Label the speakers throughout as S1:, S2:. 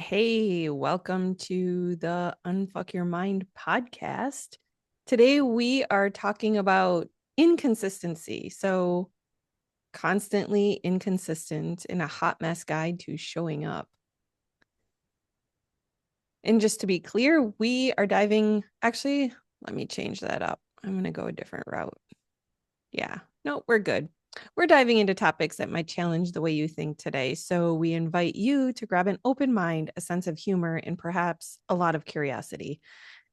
S1: Hey, welcome to the Unfuck Your Mind podcast. Today we are talking about inconsistency. So, constantly inconsistent in a hot mess guide to showing up. And just to be clear, we are actually, let me change that up. I'm going to go a different route. Yeah, no, we're good. We're diving into topics that might challenge the way you think today. So we invite you to grab an open mind, a sense of humor, and perhaps a lot of curiosity.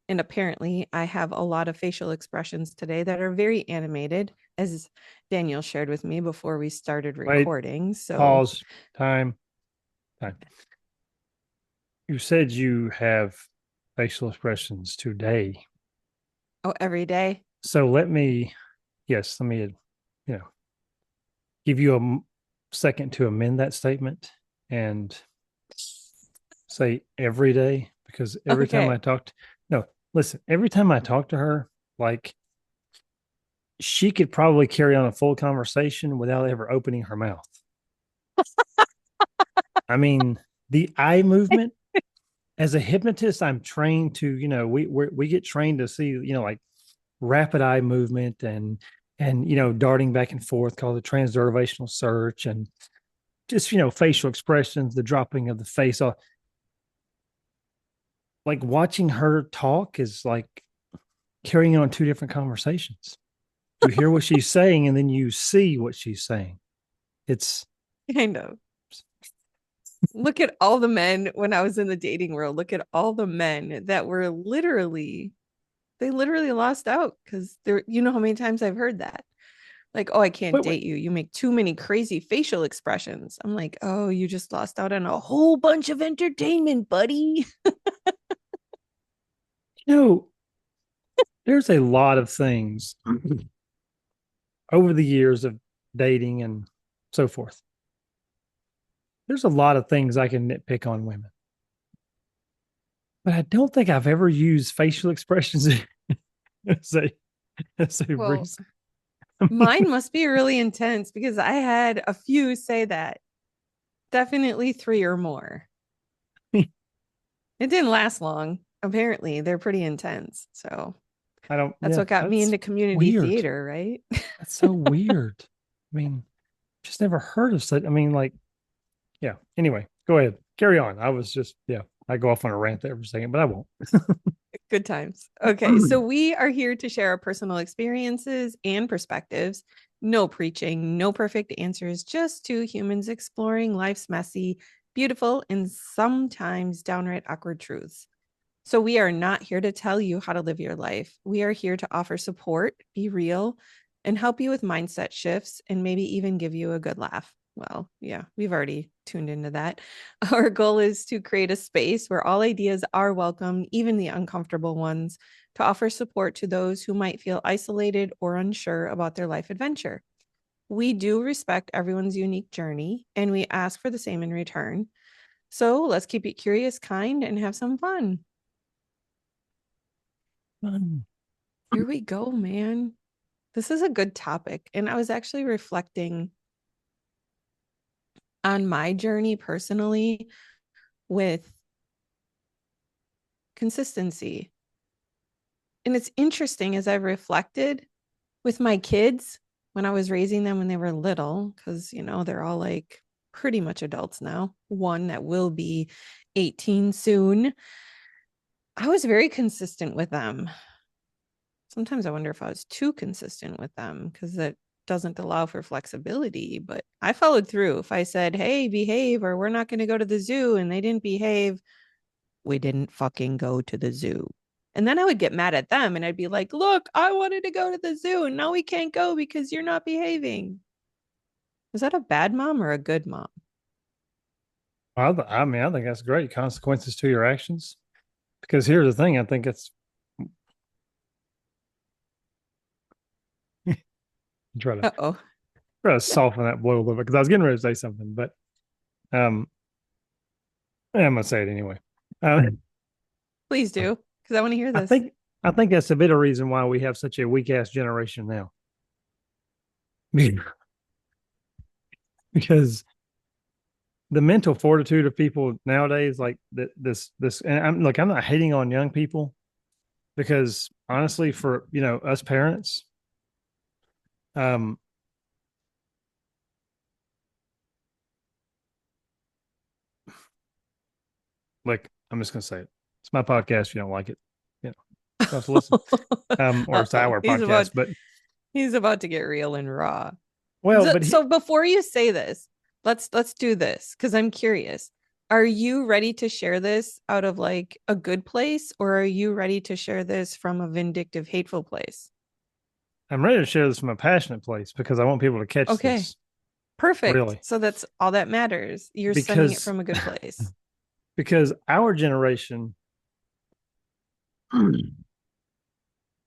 S1: And apparently, I have a lot of facial expressions today that are very animated, as Daniel shared with me before we started
S2: Wait,
S1: recording. So,
S2: pause, time. You said you have facial expressions today.
S1: oh, every day.
S2: So let me, give you a second to amend that statement and say every day, because every time
S1: Okay.
S2: I talked, no, listen, every time I talk to her, like she could probably carry on a full conversation without ever opening her mouth. I mean, the eye movement as a hypnotist, I'm trained to, we get trained to see, like rapid eye movement and darting back and forth called the transdervational search and just facial expressions, the dropping of the face. Like watching her talk is like carrying on two different conversations. You hear what she's saying and then you see what she's saying. It's
S1: Kind of. Look at all the men when I was in the dating world. Look at all the men that were they literally lost out because you know how many times I've heard that. Like, oh, I can't
S2: wait.
S1: date you. You make too many crazy facial expressions. I'm like, oh, you just lost out on a whole bunch of entertainment, buddy.
S2: You know, there's a lot of things over the years of dating and so forth. There's a lot of things I can nitpick on women, but I don't think I've ever used facial expressions as a
S1: Well,
S2: reason.
S1: mine must be really intense because I had a few say that. Definitely three or more. It didn't last long. Apparently, they're pretty intense. So
S2: I don't.
S1: that's
S2: Yeah,
S1: what got me
S2: that's
S1: into community
S2: weird.
S1: theater, right?
S2: That's so weird. I mean, just never heard of such. I mean, like, yeah. Anyway, go ahead, carry on. I was just, yeah. I go off on a rant there for a second, but I won't.
S1: Good times. Okay, so we are here to share our personal experiences and perspectives. No preaching, no perfect answers, just two humans exploring life's messy, beautiful, and sometimes downright awkward truths. So, we are not here to tell you how to live your life. We are here to offer support, be real, and help you with mindset shifts and maybe even give you a good laugh. Well, yeah, we've already tuned into that. Our goal is to create a space where all ideas are welcome, even the uncomfortable ones, to offer support to those who might feel isolated or unsure about their life adventure. We do respect everyone's unique journey and we ask for the same in return. So let's keep it curious, kind, and have some fun. Here we go, man. This is a good topic. And I was actually reflecting on my journey personally with consistency. And it's interesting as I've reflected with my kids when I was raising them when they were little, because, they're all like pretty much adults now, one that will be 18 soon. I was very consistent with them. Sometimes I wonder if I was too consistent with them because that doesn't allow for flexibility. But I followed through. If I said, hey, behave, or we're not going to go to the zoo, and they didn't behave, we didn't fucking go to the zoo. And then I would get mad at them and I'd be like, look, I wanted to go to the zoo and now we can't go because you're not behaving. Is that a bad mom or a good mom?
S2: I mean, I think that's great. Consequences to your actions. Because here's the thing, I think it's try to
S1: Uh oh.
S2: soften that blow a little bit because I was getting ready to say something, but um, yeah, I'm gonna say it anyway.
S1: Please do, because I want to hear
S2: I
S1: this.
S2: think I think that's a bit of reason why we have such a weak ass generation now. Because the mental fortitude of people nowadays, like this, and I'm not hating on young people because honestly, for us parents, um, like I'm just gonna say it. It's my podcast. If you don't like it, don't have to listen. Or it's
S1: Uh-oh.
S2: our podcast, but
S1: He's about to get real and raw.
S2: well,
S1: So,
S2: but
S1: so before you say this, let's do this because I'm curious. Are you ready to share this out of like a good place, or are you ready to share this from a vindictive, hateful place?
S2: I'm ready to share this from a passionate place because I want people to catch
S1: Okay,
S2: this
S1: perfect.
S2: really
S1: So that's all that matters. You're sending it
S2: because
S1: from a good place.
S2: because our generation,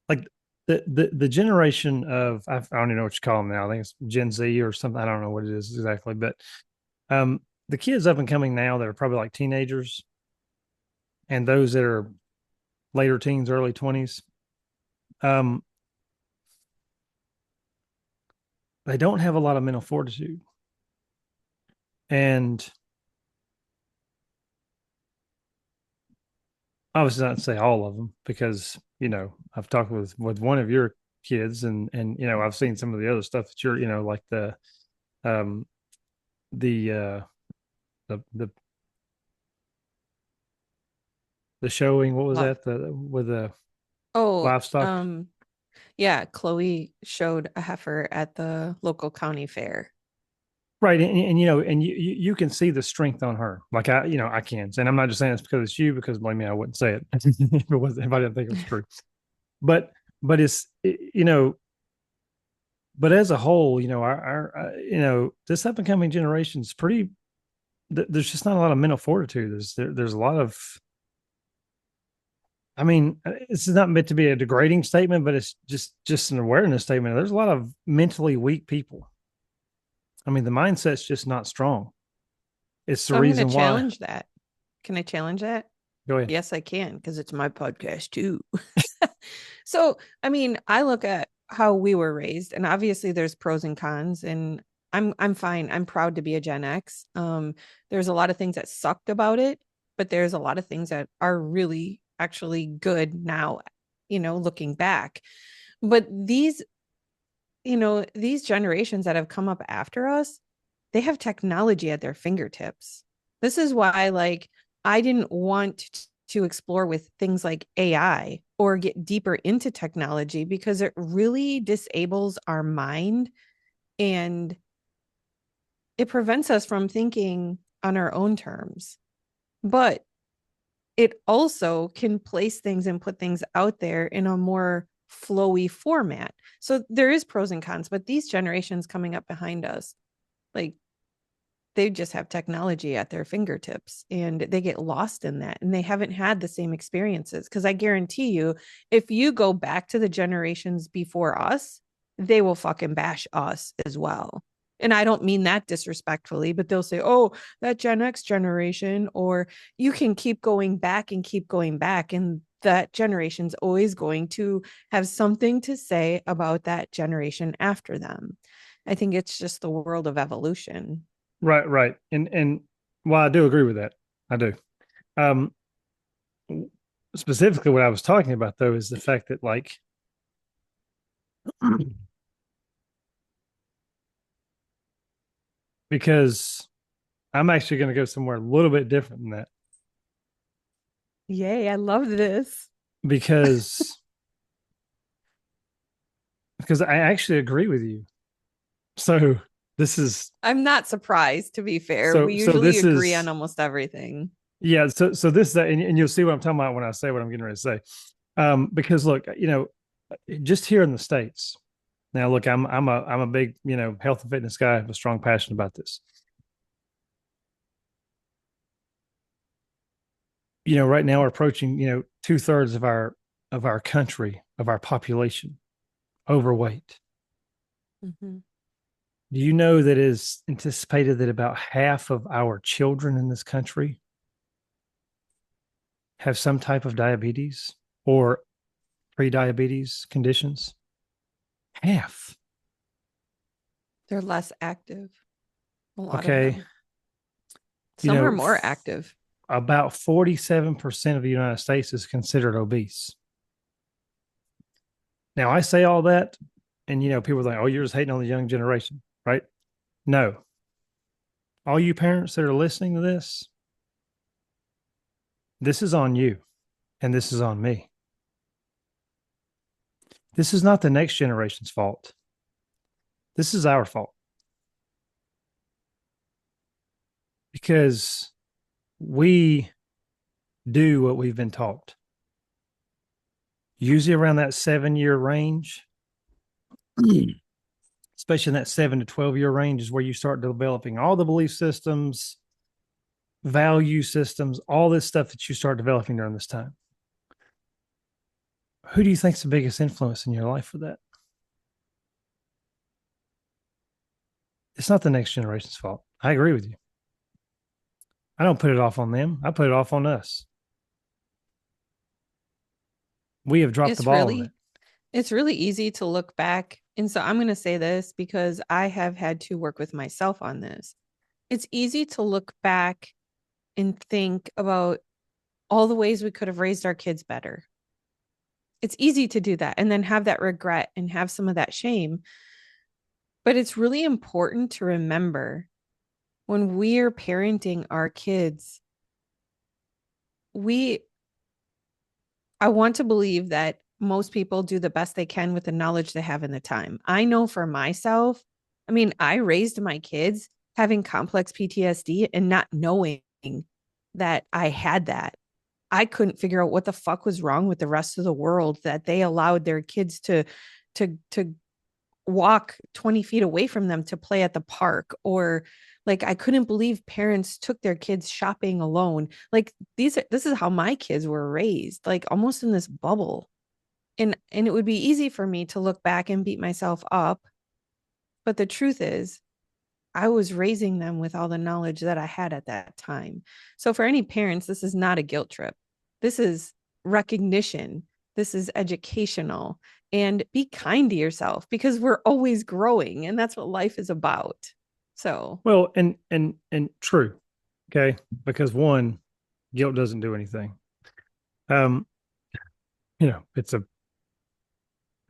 S2: like the generation of I don't even know what you call them now. I think it's Gen Z or something. I don't know what it is exactly, but um, the kids up and coming now that are probably like teenagers and those that are later teens, early 20s, um, they don't have a lot of mental fortitude. And obviously not to say all of them because, I've talked with one of your kids and, I've seen some of the other stuff that you're, like um, the, uh, the the showing, what was
S1: Love.
S2: that? The with the
S1: Oh,
S2: livestock.
S1: yeah, Chloe showed a heifer at the local county fair.
S2: Right. And and you can see the strength on her. Like I can. And I'm not just saying it's because it's you, because believe me, I wouldn't say it if I didn't think it was true. But it's but as a whole, our this up and coming generation is pretty. There's just not a lot of mental fortitude. There's a lot of. I mean, this is not meant to be a degrading statement, but it's just an awareness statement. There's a lot of mentally weak people. I mean, the mindset's just not strong. It's the
S1: So I'm going to
S2: reason why.
S1: challenge that. Can I challenge that?
S2: Go ahead.
S1: Yes, I can because it's my podcast too. So, I mean, I look at how we were raised, and obviously there's pros and cons, and I'm fine. I'm proud to be a Gen X. There's a lot of things that sucked about it, but there's a lot of things that are really actually good now, looking back. But these generations that have come up after us, they have technology at their fingertips. This is why, like, I didn't want to explore with things like AI or get deeper into technology because it really disables our mind and it prevents us from thinking on our own terms. But it also can place things and put things out there in a more flowy format. So there is pros and cons, but these generations coming up behind us, like they just have technology at their fingertips and they get lost in that and they haven't had the same experiences. Because I guarantee you, if you go back to the generations before us, they will fucking bash us as well. And I don't mean that disrespectfully, but they'll say, oh, that Gen X generation, or you can keep going back and keep going back. And that generation's always going to have something to say about that generation after them. I think it's just the world of evolution.
S2: Right, right. And well, I do agree with that. I do. Um, Specifically, what I was talking about though is the fact that like because I'm actually going to go somewhere a little bit different than that
S1: Yay, I love this.
S2: because I actually agree with you. So this is
S1: I'm not surprised, to be fair. We
S2: so
S1: usually
S2: this
S1: agree on
S2: is
S1: almost everything.
S2: yeah. So this and you'll see what I'm talking about when I say what I'm getting ready to say. Because look, just here in the States. Now, look, I'm a big health and fitness guy. I have a strong passion about this. Right now we're approaching 2/3 of our country, of our population overweight.
S1: Mhm.
S2: Do you know that it is anticipated that about half of our children in this country have some type of diabetes or pre-diabetes conditions? Half.
S1: They're less active, a lot of
S2: Okay.
S1: them.
S2: You
S1: Some are
S2: know,
S1: more active.
S2: about 47% of the United States is considered obese. Now, I say all that, and people are like, "Oh, you're just hating on the young generation," right? No, all you parents that are listening to this is on you, and this is on me. This is not the next generation's fault. This is our fault because we do what we've been taught. Usually around that 7 year range, especially in that 7 to 12 year range, is where you start developing all the belief systems, value systems, all this stuff that you start developing during this time. Who do you think is the biggest influence in your life for that? It's not the next generation's fault. I agree with you. I don't put it off on them. I put it off on us. We have dropped the
S1: It's
S2: ball on it.
S1: really it's really easy to look back. And so I'm going to say this because I have had to work with myself on this. It's easy to look back and think about all the ways we could have raised our kids better. It's easy to do that and then have that regret and have some of that shame. But it's really important to remember when we're parenting our kids, we I want to believe that most people do the best they can with the knowledge they have in the time. I know for myself, I mean, I raised my kids having complex PTSD and not knowing that I had that. I couldn't figure out what the fuck was wrong with the rest of the world that they allowed their kids to walk 20 feet away from them to play at the park, or like I couldn't believe parents took their kids shopping alone. Like this is how my kids were raised, like almost in this bubble. And it would be easy for me to look back and beat myself up, but the truth is I was raising them with all the knowledge that I had at that time. So for any parents, this is not a guilt trip. This is recognition. This is educational. And be kind to yourself because we're always growing and that's what life is about. So,
S2: Well, and true. Okay. Because one, guilt doesn't do anything. Um, it's a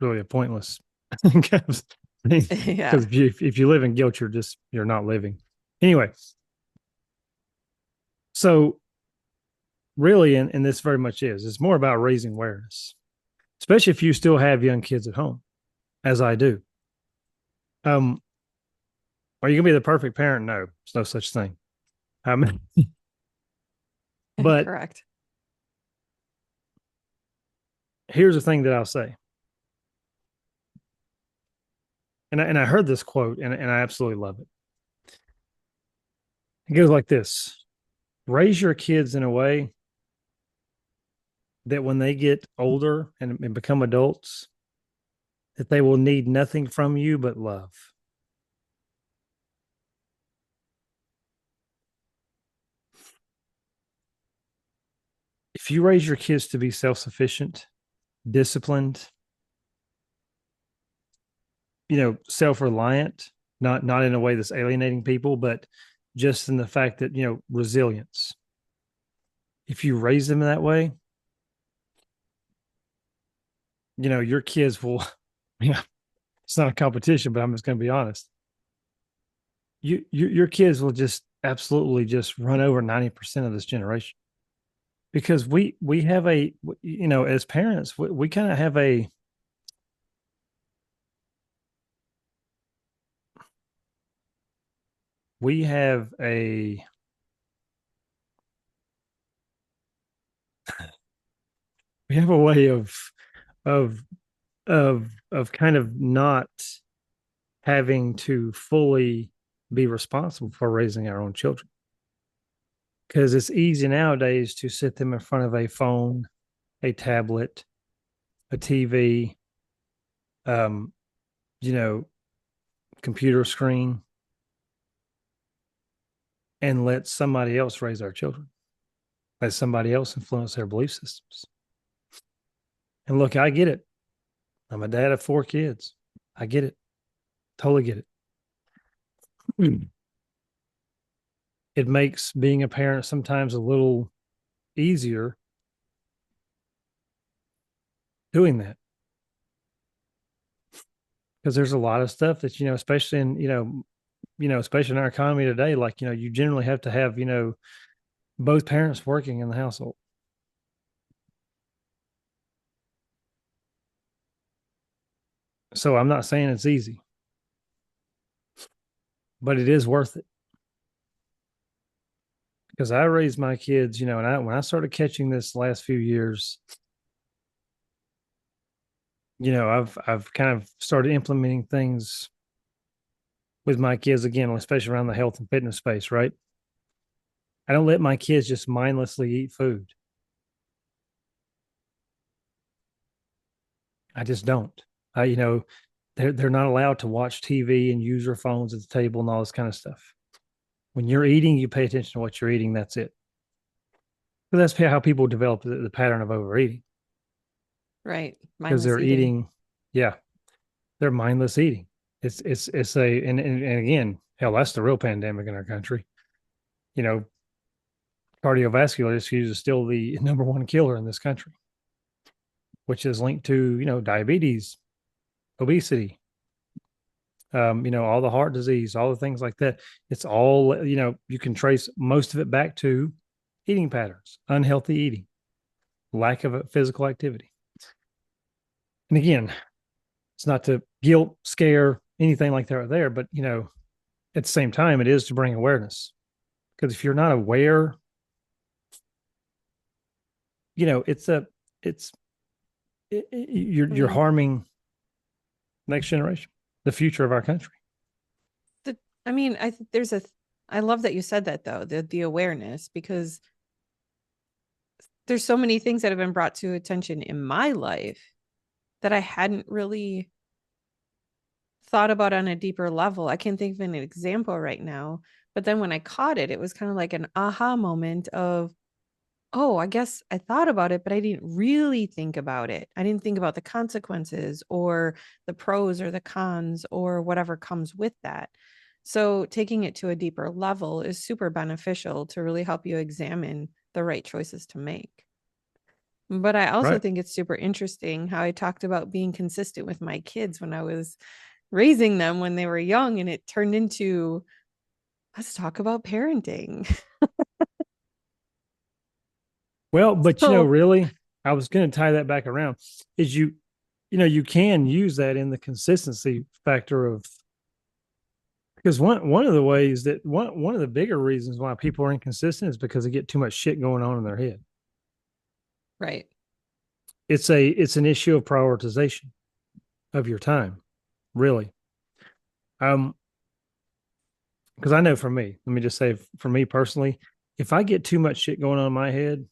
S2: really a pointless because
S1: yeah,
S2: if you live in guilt, you're not living. Anyway, so really, and this very much is, it's more about raising awareness, especially if you still have young kids at home, as I do. Um, are you gonna be the perfect parent? No, there's no such thing. Um, but
S1: correct.
S2: here's the thing that I'll say, and I heard this quote, and I absolutely love it. It goes like this: raise your kids in a way that when they get older and become adults, that they will need nothing from you but love. If you raise your kids to be self-sufficient, disciplined, self-reliant, not in a way that's alienating people, but just in the fact that, resilience. If you raise them in that way, your kids will, yeah, it's not a competition, but I'm just going to be honest. Your kids will just absolutely just run over 90% of this generation because we have as parents, we kind of have we have a we have a way of of kind of not having to fully be responsible for raising our own children because it's easy nowadays to sit them in front of a phone, a tablet, a TV, um, you know, computer screen, and let somebody else raise our children. Let somebody else influence their belief systems. And look, I get it. I'm a dad of 4 kids. I get it. Totally get it. it makes being a parent sometimes a little easier doing that, because there's a lot of stuff that, especially in, especially in our economy today, like, you generally have to have, both parents working in the household. So I'm not saying it's easy, but it is worth it, because I raised my kids, and when I started catching this last few years, I've kind of started implementing things with my kids again, especially around the health and fitness space, right? I don't let my kids just mindlessly eat food. I just don't. They're not allowed to watch TV and use their phones at the table and all this kind of stuff. When you're eating, you pay attention to what you're eating. That's it. But that's how people develop the pattern of overeating,
S1: Right.
S2: because
S1: Mindless
S2: they're
S1: eating.
S2: eating. Yeah, they're mindless eating. It's a and again, hell, that's the real pandemic in our country. You know, cardiovascular disease is still the number one killer in this country, which is linked to, diabetes, obesity, all the heart disease, all the things like that. It's all, you can trace most of it back to eating patterns, unhealthy eating, lack of physical activity. And again, it's not to guilt, scare, anything like that right there, but, at the same time, it is to bring awareness. Because if you're not aware, it's it's, you're
S1: I
S2: harming next generation, the future of our country.
S1: the I mean, I think there's a I love that you said that though, the awareness, because there's so many things that have been brought to attention in my life that I hadn't really thought about on a deeper level. I can't think of an example right now, but then when I caught it, it was kind of like an aha moment of, oh, I guess I thought about it, but I didn't really think about it. I didn't think about the consequences or the pros or the cons or whatever comes with that. So taking it to a deeper level is super beneficial to really help you examine the right choices to make. But I also
S2: Right.
S1: think it's super interesting how I talked about being consistent with my kids when I was raising them when they were young, and it turned into, let's talk about parenting.
S2: Well, but
S1: So,
S2: really, I was going to tie that back around. Is you can use that in the consistency factor of, because one of the ways that one of the bigger reasons why people are inconsistent is because they get too much shit going on in their head.
S1: right.
S2: It's an issue of prioritization of your time, really. Um, because I know for me, let me just say, for me personally, if I get too much shit going on in my head,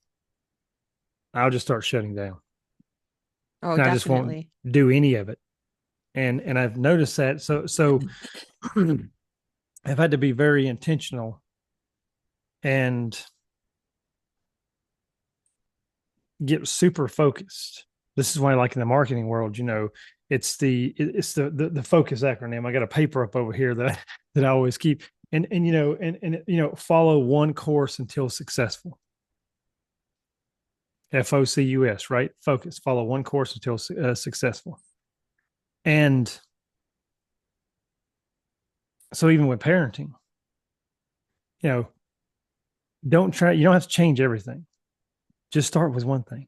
S2: I'll just start shutting down,
S1: Oh,
S2: and I just won't
S1: definitely.
S2: do any of it. And I've noticed that. So I've had to be very intentional and get super focused. This is why, like in the marketing world, it's the focus acronym. I got a paper up over here that that I always keep, and follow one course until successful. FOCUS, right? Focus. Follow one course until successful. And so even with parenting, you know, don't try. You don't have to change everything. Just start with one thing.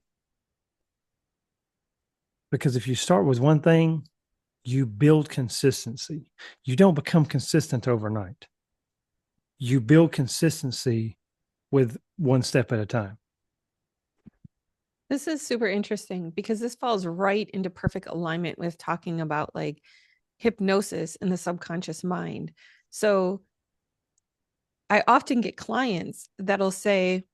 S2: Because if you start with one thing, you build consistency. You don't become consistent overnight. You build consistency with one step at a time.
S1: This is super interesting because this falls right into perfect alignment with talking about like hypnosis in the subconscious mind. So I often get clients that'll say,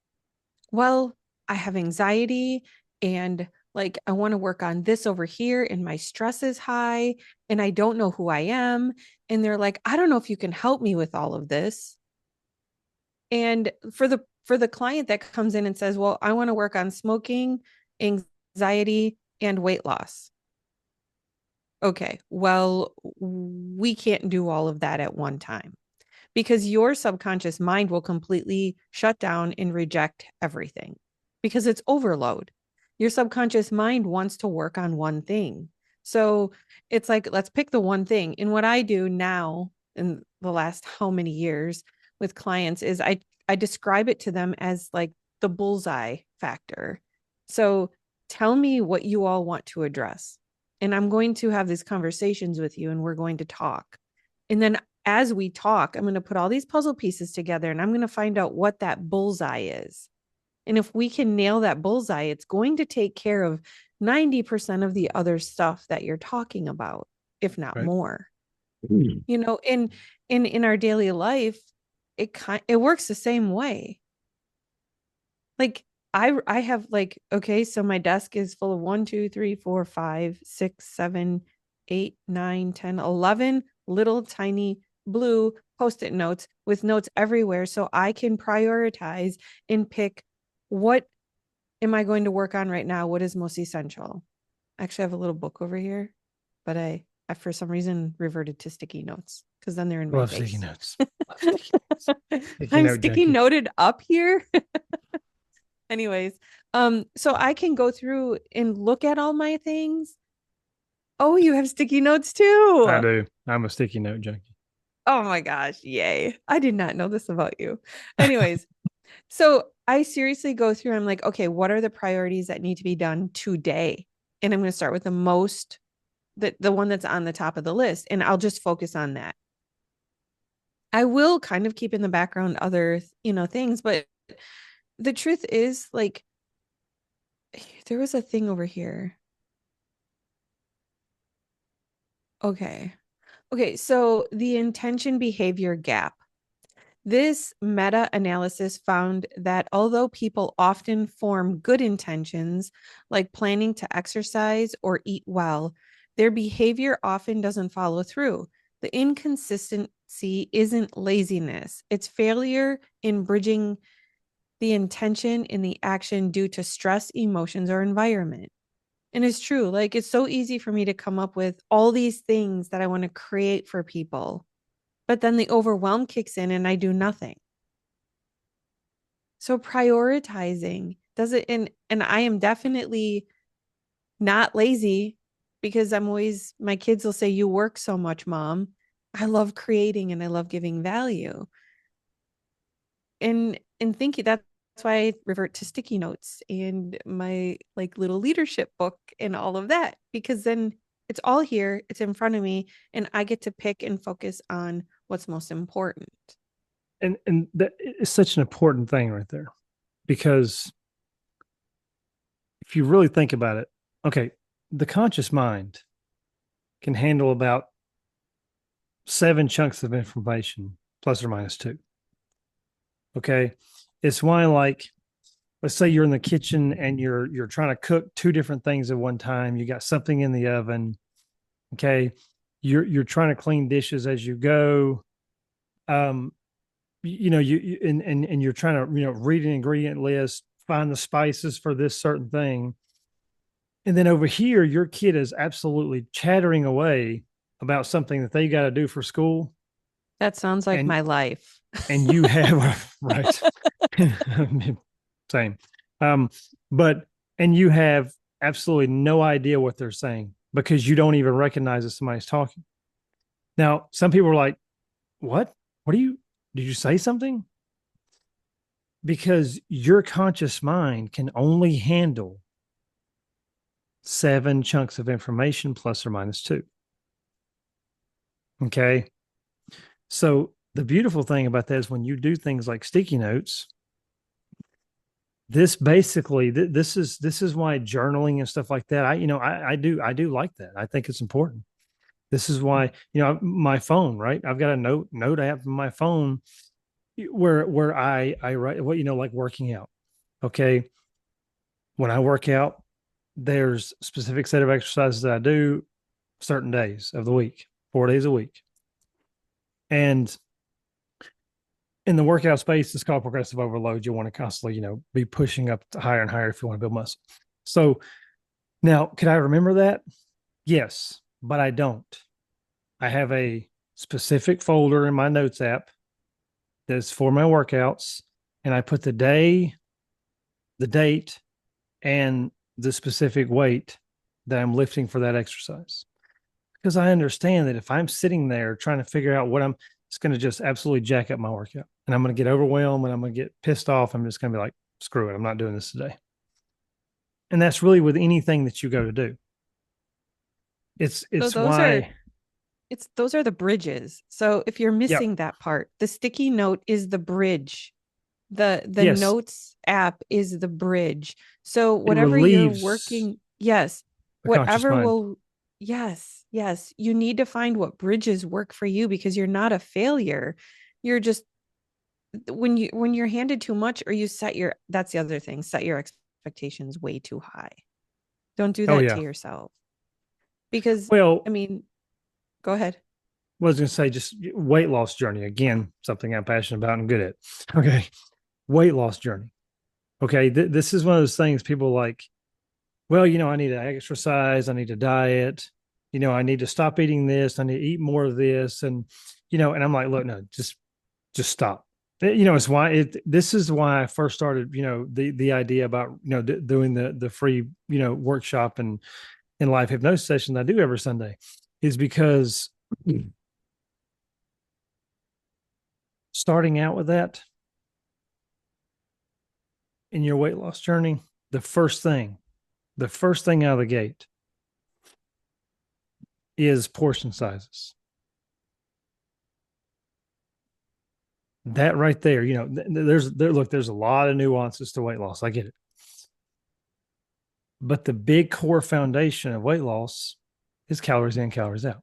S1: well, I have anxiety and like I want to work on this over here and my stress is high and I don't know who I am. And they're like, I don't know if you can help me with all of this. And for the client that comes in and says, well, I want to work on smoking, anxiety, and weight loss. Okay, well, we can't do all of that at one time because your subconscious mind will completely shut down and reject everything because it's overload. Your subconscious mind wants to work on one thing. So it's like, let's pick the one thing. And what I do now in the last how many years with clients is I describe it to them as like the bullseye factor. So tell me what you all want to address. And I'm going to have these conversations with you and we're going to talk. And then as we talk, I'm going to put all these puzzle pieces together and I'm going to find out what that bullseye is. And if we can nail that bullseye, it's going to take care of 90% of the other stuff that you're talking about, if not
S2: Right.
S1: more. You know, in our daily life, it works the same way. Like I have like, okay, so my desk is full of 1, 2, 3, 4, 5, 6, 7, 8, 9, 10, 11 little tiny blue post-it notes with notes everywhere so I can prioritize and pick what am I going to work on right now? What is most essential? I actually have a little book over here, but I for some reason reverted to sticky notes because then they're in my
S2: Love sticky
S1: face.
S2: notes. Love sticky notes. Sticky
S1: I'm
S2: note
S1: sticky
S2: junkie.
S1: noted up here. Anyways, so I can go through and look at all my things. Oh, you have sticky notes
S2: I
S1: too.
S2: do. I'm a sticky note junkie.
S1: Oh my gosh, yay. I did not know this about you. Anyways, so I seriously go through, I'm like, okay, what are the priorities that need to be done today? And I'm going to start with the one that's on the top of the list, and I'll just focus on that. I will kind of keep in the background other, things, but the truth is like there was a thing over here. Okay. Okay, so the intention behavior gap. This meta analysis found that although people often form good intentions, like planning to exercise or eat well, their behavior often doesn't follow through. The inconsistency isn't laziness, it's failure in bridging the intention in the action due to stress, emotions, or environment. And it's true. Like, it's so easy for me to come up with all these things that I want to create for people, but then the overwhelm kicks in and I do nothing. So prioritizing does it, and I am definitely not lazy because my kids will say, "You work so much, mom." I love creating and I love giving value. And thinking that's why I revert to sticky notes and my like little leadership book and all of that, because then it's all here, it's in front of me, and I get to pick and focus on what's most important.
S2: And that is such an important thing right there. Because if you really think about it, okay, the conscious mind can handle about 7 chunks of information, plus or minus two. Okay. It's why, like, let's say you're in the kitchen and you're trying to cook two different things at one time. You got something in the oven. Okay. You're trying to clean dishes as you go. Um, and you're trying to, read an ingredient list, find the spices for this certain thing. And then over here, your kid is absolutely chattering away about something that they got to do for school.
S1: That sounds like
S2: And
S1: my life.
S2: you have right. Same. Um, but and you have absolutely no idea what they're saying because you don't even recognize that somebody's talking. Now, some people are like, "What? What do you? Did you say something?" Because your conscious mind can only handle 7 chunks of information plus or minus two. Okay. So the beautiful thing about that is when you do things like sticky notes, this basically this is why journaling and stuff like that. I do like that. I think it's important. This is why, my phone, right? I've got a note app on my phone where I write what, like working out. Okay. When I work out, there's a specific set of exercises that I do certain days of the week, 4 days a week. And in the workout space, it's called progressive overload. You want to constantly, be pushing up higher and higher if you want to build muscle. So now, could I remember that? Yes, but I don't. I have a specific folder in my notes app that's for my workouts, and I put the day, the date, and the specific weight that I'm lifting for that exercise. Because I understand that if I'm sitting there trying to figure out what I'm, it's going to just absolutely jack up my workout. And I'm going to get overwhelmed and I'm going to get pissed off. I'm just going to be like, screw it. I'm not doing this today. And that's really with anything that you go to do. It's,
S1: So
S2: it's
S1: those are
S2: why,
S1: it's those are the bridges. So if you're
S2: yeah,
S1: missing that part, the sticky note is the bridge. The
S2: yes,
S1: notes app is the bridge. So
S2: it
S1: whatever you're
S2: relieves
S1: working, yes,
S2: the conscious
S1: whatever
S2: mind.
S1: will, yes, yes, you need to find what bridges work for you because you're not a failure. You're just when you're handed too much or you set your that's the other thing, set your expectations way too high. Don't do
S2: Oh,
S1: that to
S2: yeah.
S1: yourself because
S2: Well,
S1: I mean, go ahead.
S2: I was going to say just weight loss journey. Again, something I'm passionate about and good at. Okay. Weight loss journey. Okay. This is one of those things people like, well, I need to exercise, I need to diet, I need to stop eating this, I need to eat more of this. And, and I'm like, look, no, just stop. It's why this is why I first started, the idea about, doing the free, workshop and in live hypnosis session I do every Sunday is because starting out with that in your weight loss journey, the first thing out of the gate is portion sizes. That right there, there's a lot of nuances to weight loss. I get it. But the big core foundation of weight loss is calories in, calories out.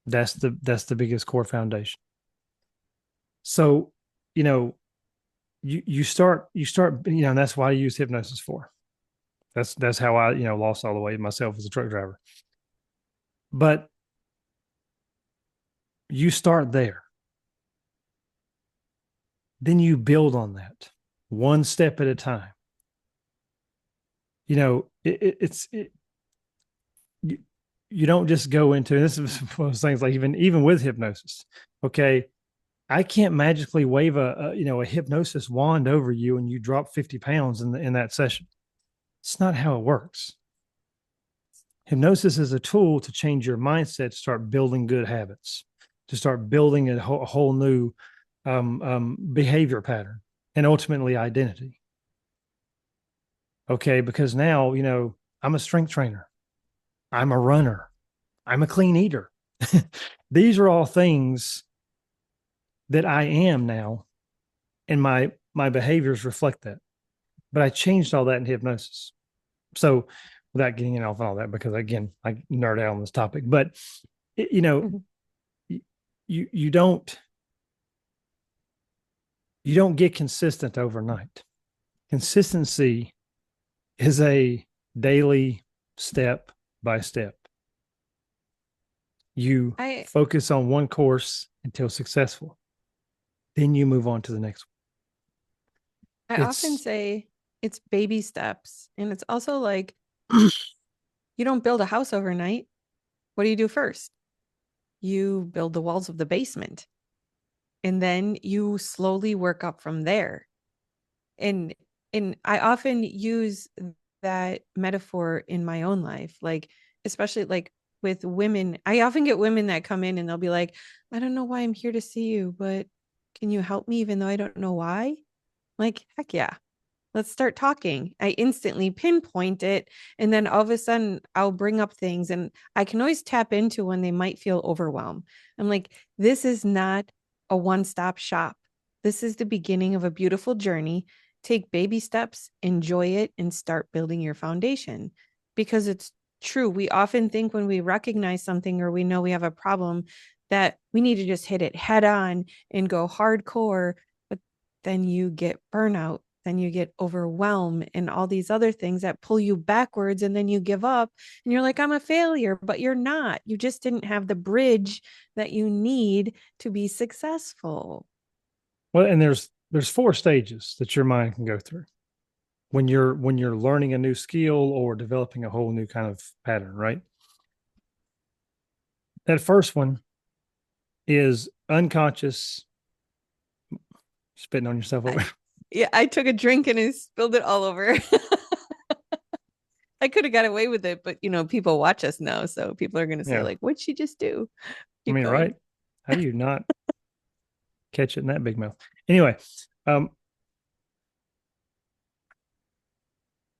S2: That's the biggest core foundation. So, you know, and that's why I use hypnosis for. That's how I, lost all the weight myself as a truck driver. But you start there. Then you build on that one step at a time. You, you don't just go into this is one of those things like even with hypnosis. Okay, I can't magically wave a hypnosis wand over you and you drop 50 pounds in that session. It's not how it works. Hypnosis is a tool to change your mindset, to start building good habits, to start building a whole new behavior pattern and ultimately identity. Okay, because now, I'm a strength trainer, I'm a runner, I'm a clean eater. These are all things that I am now, and my behaviors reflect that. But I changed all that in hypnosis. So, without getting in off all that, because again, I nerd out on this topic, but you know,
S1: Mhm.
S2: you don't get consistent overnight. Consistency is a daily step by step. You
S1: I
S2: focus on one course until successful, then you move on to the next
S1: I
S2: one.
S1: often say it's baby steps. And it's also like you don't build a house overnight. What do you do first? You build the walls of the basement and then you slowly work up from there. And and I often use that metaphor in my own life, like especially like with women. I often get women that come in and they'll be like, I don't know why I'm here to see you, but can you help me even though I don't know why? Like, heck yeah. Let's start talking. I instantly pinpoint it. And then all of a sudden, I'll bring up things and I can always tap into when they might feel overwhelmed. I'm like, this is not a one stop shop. This is the beginning of a beautiful journey. Take baby steps, enjoy it, and start building your foundation because it's true. We often think when we recognize something or we know we have a problem that we need to just hit it head on and go hardcore. But then you get burnout, then you get overwhelmed and all these other things that pull you backwards and then you give up and you're like I'm a failure, but you're not. You just didn't have the bridge that you need to be successful.
S2: Well, and there's four stages that your mind can go through when you're learning a new skill or developing a whole new kind of pattern, right? That first one is unconscious Spitting on yourself
S1: I,
S2: over.
S1: yeah, I took a drink and I spilled it all over. I could have got away with it, but people watch us now, so people are going to say
S2: Yeah.
S1: like, "What'd she just do?"
S2: I
S1: Keep
S2: mean,
S1: going.
S2: right? How do you not catch it in that big mouth? Anyway, um,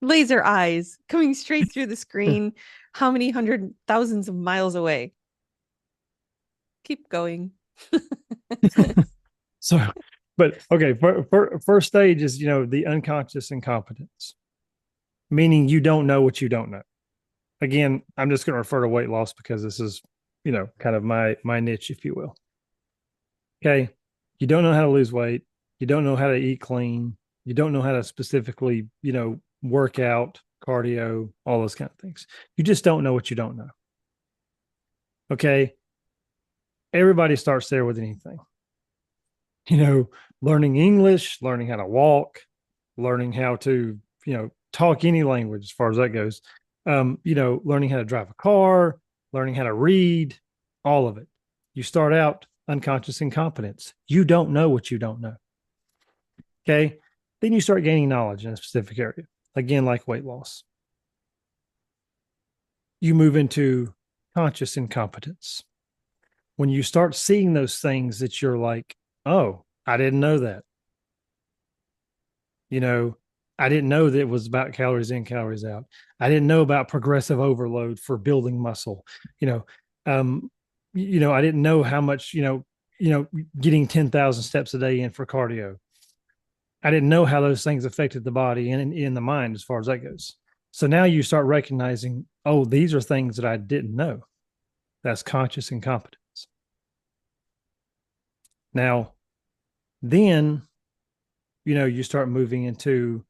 S1: Laser eyes coming straight through the screen. How many hundred thousands of miles away? Keep going.
S2: so, but okay, first stage is, the unconscious incompetence, meaning you don't know what you don't know. Again, I'm just going to refer to weight loss because this is, kind of my niche, if you will. Okay. You don't know how to lose weight. You don't know how to eat clean. You don't know how to specifically, work out, cardio, all those kind of things. You just don't know what you don't know. Okay. Everybody starts there with anything, learning English, learning how to walk, learning how to, talk any language as far as that goes. Learning how to drive a car, learning how to read, all of it. You start out unconscious incompetence. You don't know what you don't know. Okay. Then you start gaining knowledge in a specific area. Again, like weight loss. You move into conscious incompetence. When you start seeing those things that you're like, oh, I didn't know that. You know, I didn't know that it was about calories in, calories out. I didn't know about progressive overload for building muscle. You know, I didn't know how much, getting 10,000 steps a day in for cardio. I didn't know how those things affected the body and in the mind as far as that goes. So now you start recognizing, oh, these are things that I didn't know. That's conscious incompetence. Now, then, you start moving into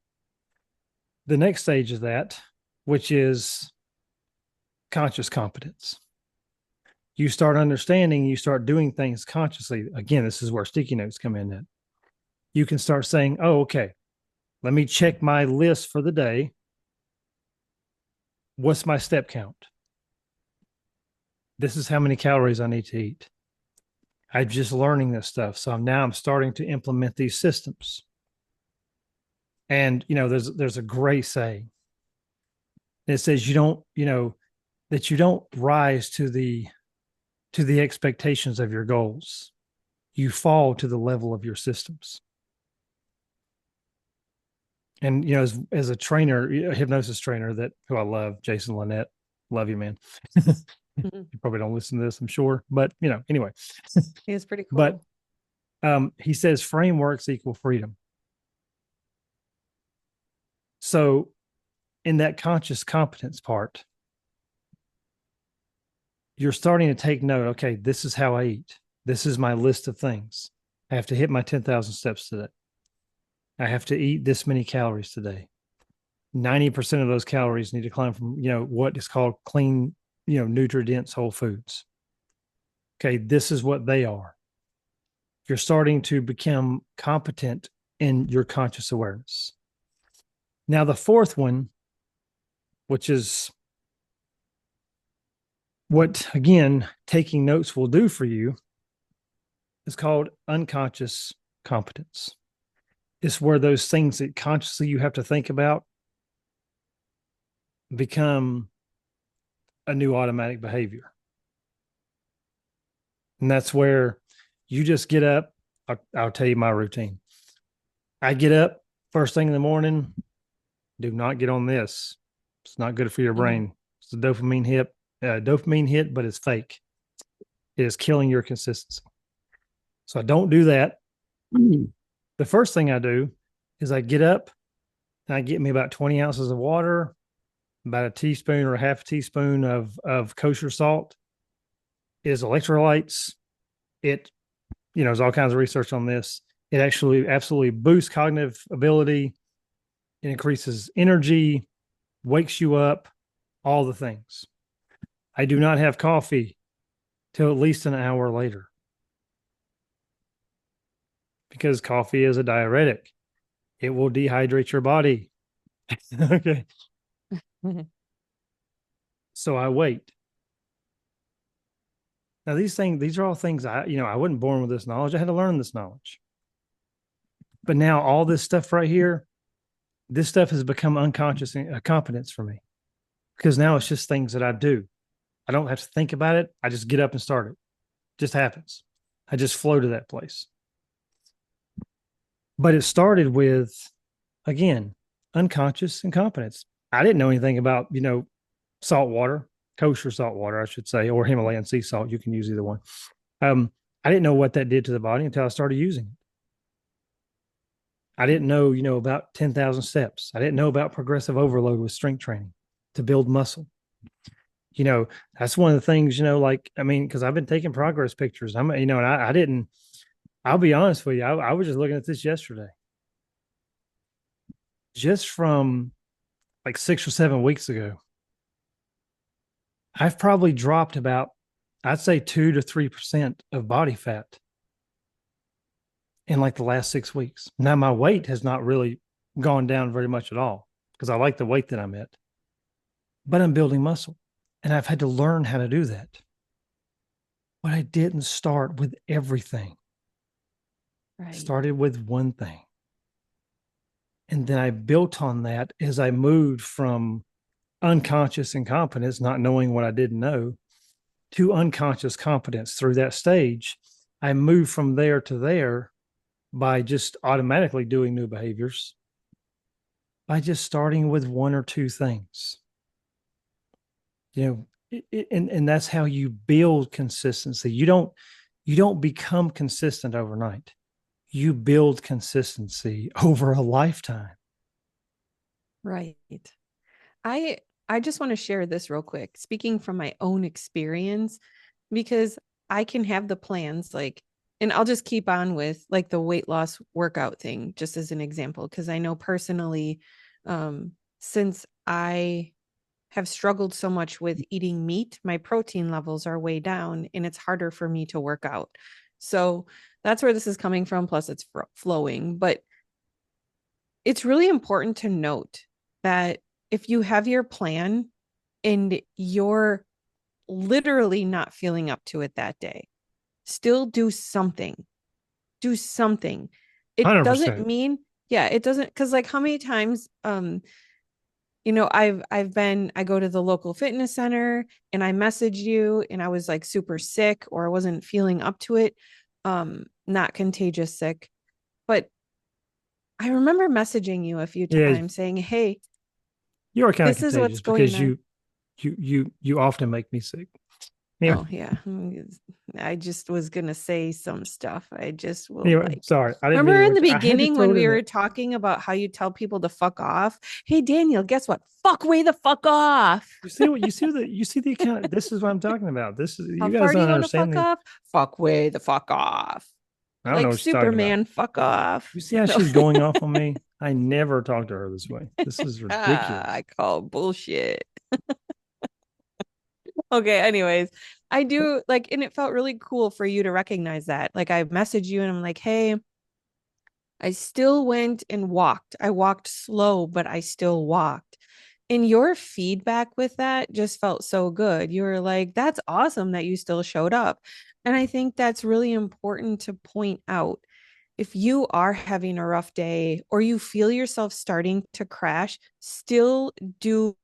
S2: the next stage of that, which is conscious competence. You start understanding, you start doing things consciously. Again, this is where sticky notes come in. That you can start saying, oh, okay, let me check my list for the day. What's my step count? This is how many calories I need to eat. I'm just learning this stuff. So now I'm starting to implement these systems. And there's a great saying. It says that you don't rise to the expectations of your goals. You fall to the level of your systems. And as a trainer, a hypnosis trainer who I love, Jason Lynette, love you, man. You probably don't listen to this, I'm sure, but anyway.
S1: It's pretty
S2: But
S1: cool.
S2: he says frameworks equal freedom. So in that conscious competence part, you're starting to take note. Okay, this is how I eat. This is my list of things. I have to hit my 10,000 steps today. I have to eat this many calories today. 90% of those calories need to come from, what is called clean, nutrient-dense whole foods. Okay, this is what they are. You're starting to become competent in your conscious awareness. Now, the fourth one, which is what, again, taking notes will do for you, is called unconscious competence. It's where those things that consciously you have to think about become a new automatic behavior. And that's where you just get up. I'll tell you my routine. I get up first thing in the morning. Do not get on this. It's not good for your brain. It's a dopamine hit, but it's fake. It is killing your consistency. So I don't do that. The first thing I do is I get up and I get me about 20 ounces of water, about a teaspoon or a half a teaspoon of kosher salt. It is electrolytes. It, there's all kinds of research on this. It actually absolutely boosts cognitive ability. It increases energy, wakes you up, all the things. I do not have coffee till at least an hour later because coffee is a diuretic. It will dehydrate your body. Okay. So I wait. Now these are all things I wasn't born with this knowledge. I had to learn this knowledge. But now all this stuff right here, this stuff has become unconscious competence for me because now it's just things that I do. I don't have to think about it. I just get up and start it. It just happens. I just flow to that place. But it started with, again, unconscious incompetence. I didn't know anything about, salt water, kosher salt water, I should say, or Himalayan sea salt. You can use either one. I didn't know what that did to the body until I started using it. I didn't know, about 10,000 steps. I didn't know about progressive overload with strength training to build muscle. That's one of the things, because I've been taking progress pictures. And I didn't, I'll be honest with you. I was just looking at this yesterday. Just from like 6 or 7 weeks ago, I've probably dropped about, I'd say 2 to 3% of body fat in like the last 6 weeks. Now my weight has not really gone down very much at all because I like the weight that I'm at, but I'm building muscle and I've had to learn how to do that. But I didn't start with everything. Right. I started with one thing. And then I built on that as I moved from unconscious incompetence, not knowing what I didn't know, to unconscious competence through that stage. I moved from there to there by just automatically doing new behaviors, by just starting with one or two things. And that's how you build consistency. You don't become consistent overnight. You build consistency over a lifetime.
S1: Right. I just want to share this real quick, speaking from my own experience, because I can have the plans and I'll just keep on with like the weight loss workout thing, just as an example, because I know personally, since I have struggled so much with eating meat, my protein levels are way down and it's harder for me to work out. So that's where this is coming from. Plus it's flowing, but it's really important to note that if you have your plan and you're literally not feeling up to it that day, still do something. Do something. It
S2: 100%.
S1: doesn't mean, it doesn't, because like how many times I go to the local fitness center and I message you and I was like super sick or I wasn't feeling up to it. Not contagious sick, but I remember messaging you a few times saying, hey,
S2: you're kind of
S1: this is what's going on.
S2: You often make me sick.
S1: Yeah. Oh yeah. I just was gonna say some stuff. I just will
S2: sorry. I didn't
S1: remember in the beginning when we were talking about how you tell people to fuck off. Hey Daniel, guess what? Fuck way the fuck off.
S2: You see the account. This is what I'm talking about. This is
S1: how far do you want to fuck off? Fuck way the fuck off.
S2: I don't know what
S1: Superman, fuck off.
S2: You see how she's going off on me? I never talked to her this way. This is ridiculous.
S1: I call bullshit. Okay, anyways, I do and it felt really cool for you to recognize that. Like I messaged you and I'm like, hey, I still went and walked. I walked slow, but I still walked. And your feedback with that just felt so good. You were like, that's awesome that you still showed up. And I think that's really important to point out. If you are having a rough day or you feel yourself starting to crash, still do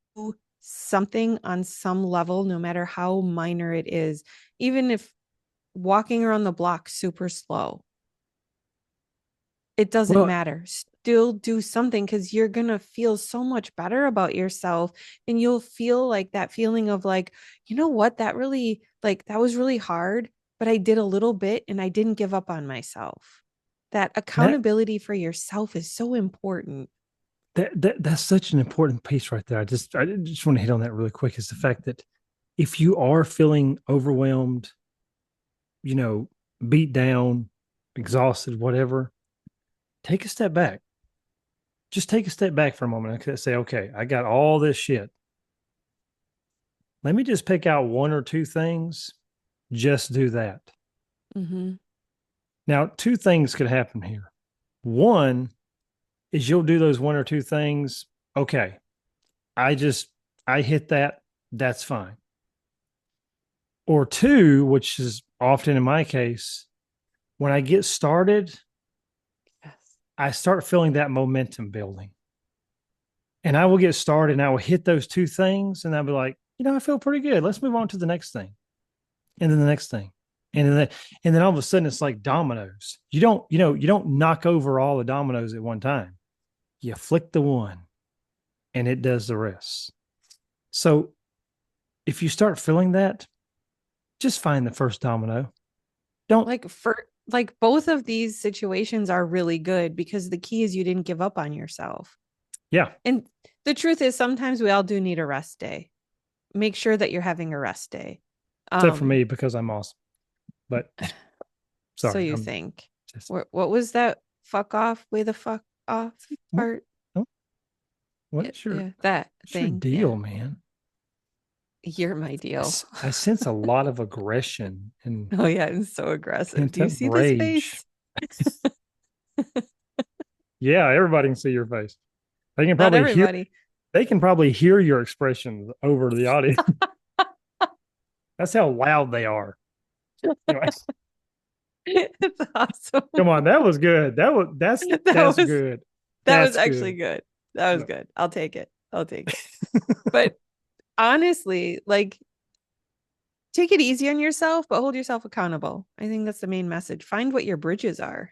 S1: something on some level, no matter how minor it is, even if walking around the block super slow, it doesn't matter. Still do something because you're going to feel so much better about yourself. And you'll feel like that feeling of like, you know what, that really that was really hard, but I did a little bit and I didn't give up on myself. That accountability for yourself is so important.
S2: That's such an important piece right there. I just want to hit on that really quick, is the fact that if you are feeling overwhelmed, beat down, exhausted, whatever, take a step back. Just take a step back for a moment and say, okay, I got all this shit. Let me just pick out one or two things. Just do that.
S1: Mm-hmm.
S2: Now, two things could happen here. One is you'll do those one or two things. Okay, I hit that. That's fine. Or two, which is often in my case, when I get started, I start feeling that momentum building. And I will get started and I will hit those two things. And I'll be like, I feel pretty good. Let's move on to the next thing. And then the next thing. And then all of a sudden it's like dominoes. You don't knock over all the dominoes at one time. You flick the one and it does the rest. So if you start feeling that, just find the first domino. Don't
S1: Like both of these situations are really good because the key is you didn't give up on yourself.
S2: Yeah.
S1: And the truth is sometimes we all do need a rest day. Make sure that you're having a rest day.
S2: Except for me because I'm awesome. But
S1: So
S2: sorry.
S1: you
S2: I'm
S1: think.
S2: just
S1: What was that fuck off, way the fuck off part?
S2: what's your
S1: That
S2: what's your
S1: thing.
S2: deal,
S1: Yeah.
S2: man?
S1: You're my deal.
S2: I sense a lot of aggression and
S1: Oh yeah, it's so aggressive. Do
S2: pent
S1: you
S2: up
S1: see this
S2: rage.
S1: face?
S2: Yeah, everybody can see your face. They can
S1: Not
S2: probably hear
S1: everybody.
S2: they can probably hear your expressions over the audio. That's how loud they are. Anyway,
S1: It's awesome.
S2: come on, that was good.
S1: That
S2: That's
S1: was
S2: good.
S1: that was
S2: That's
S1: actually
S2: good.
S1: good. That was good. I'll take it. I'll take it. But honestly, like take it easy on yourself, but hold yourself accountable. I think that's the main message. Find what your bridges are.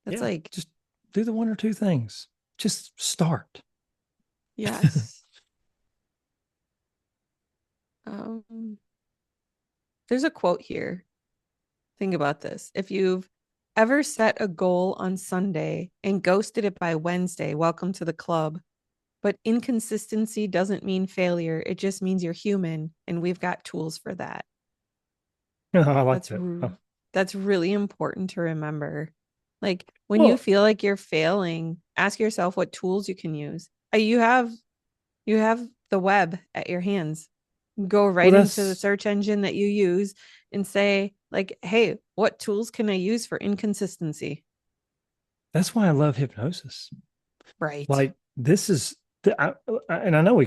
S1: That's
S2: Yeah,
S1: like,
S2: just do the one or two things. Just start.
S1: yes. Um, there's a quote here. Think about this. If you've ever set a goal on Sunday and ghosted it by Wednesday, welcome to the club. But inconsistency doesn't mean failure. It just means you're human, and we've got tools for that.
S2: I like
S1: That's
S2: that. Oh.
S1: that's really important to remember. Like when you
S2: Well,
S1: feel like you're failing, ask yourself what tools you can use. You have the web at your hands. Go
S2: well,
S1: right into the search engine that you use and say like, "Hey, what tools can I use for inconsistency?"
S2: that's why I love hypnosis.
S1: Right.
S2: Like this is and I know we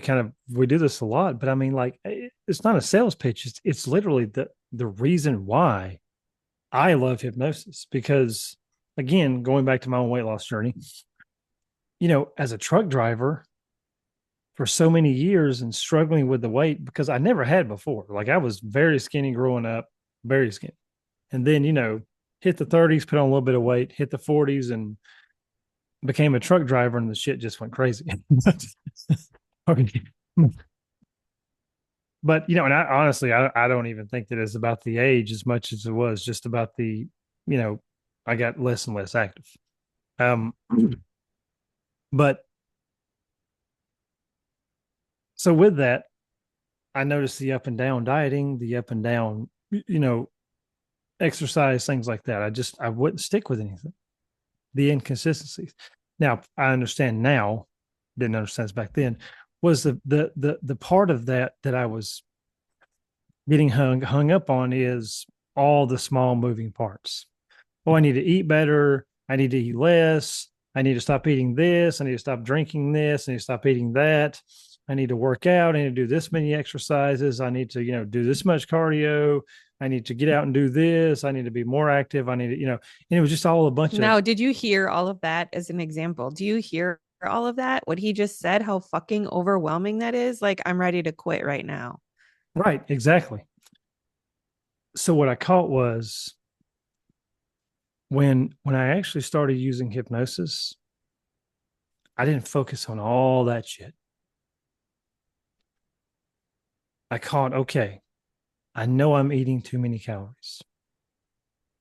S2: do this a lot, but I mean, like, it's not a sales pitch. It's literally the reason why I love hypnosis because, again, going back to my own weight loss journey, as a truck driver for so many years and struggling with the weight because I never had before. Like I was very skinny growing up, very skinny, and then hit the 30s, put on a little bit of weight, hit the 40s, and became a truck driver, and the shit just went crazy. But and I honestly, I don't even think that it's about the age as much as it was just about I got less and less active. Um, but so with that, I noticed the up and down dieting, the up and down, exercise, things like that. I wouldn't stick with anything. The inconsistencies. Now I understand now, didn't understand back then, was the part of that I was getting hung up on is all the small moving parts. Oh, I need to eat better. I need to eat less. I need to stop eating this. I need to stop drinking this. I need to stop eating that. I need to work out. I need to do this many exercises. I need to, do this much cardio. I need to get out and do this. I need to be more active. I need to, and it was just all a bunch of
S1: Now, did you hear all of that as an example? Do you hear all of that? What he just said, how fucking overwhelming that is? Like, I'm ready to quit right now.
S2: right, exactly. So what I caught was when I actually started using hypnosis, I didn't focus on all that shit. I caught, okay, I know I'm eating too many calories.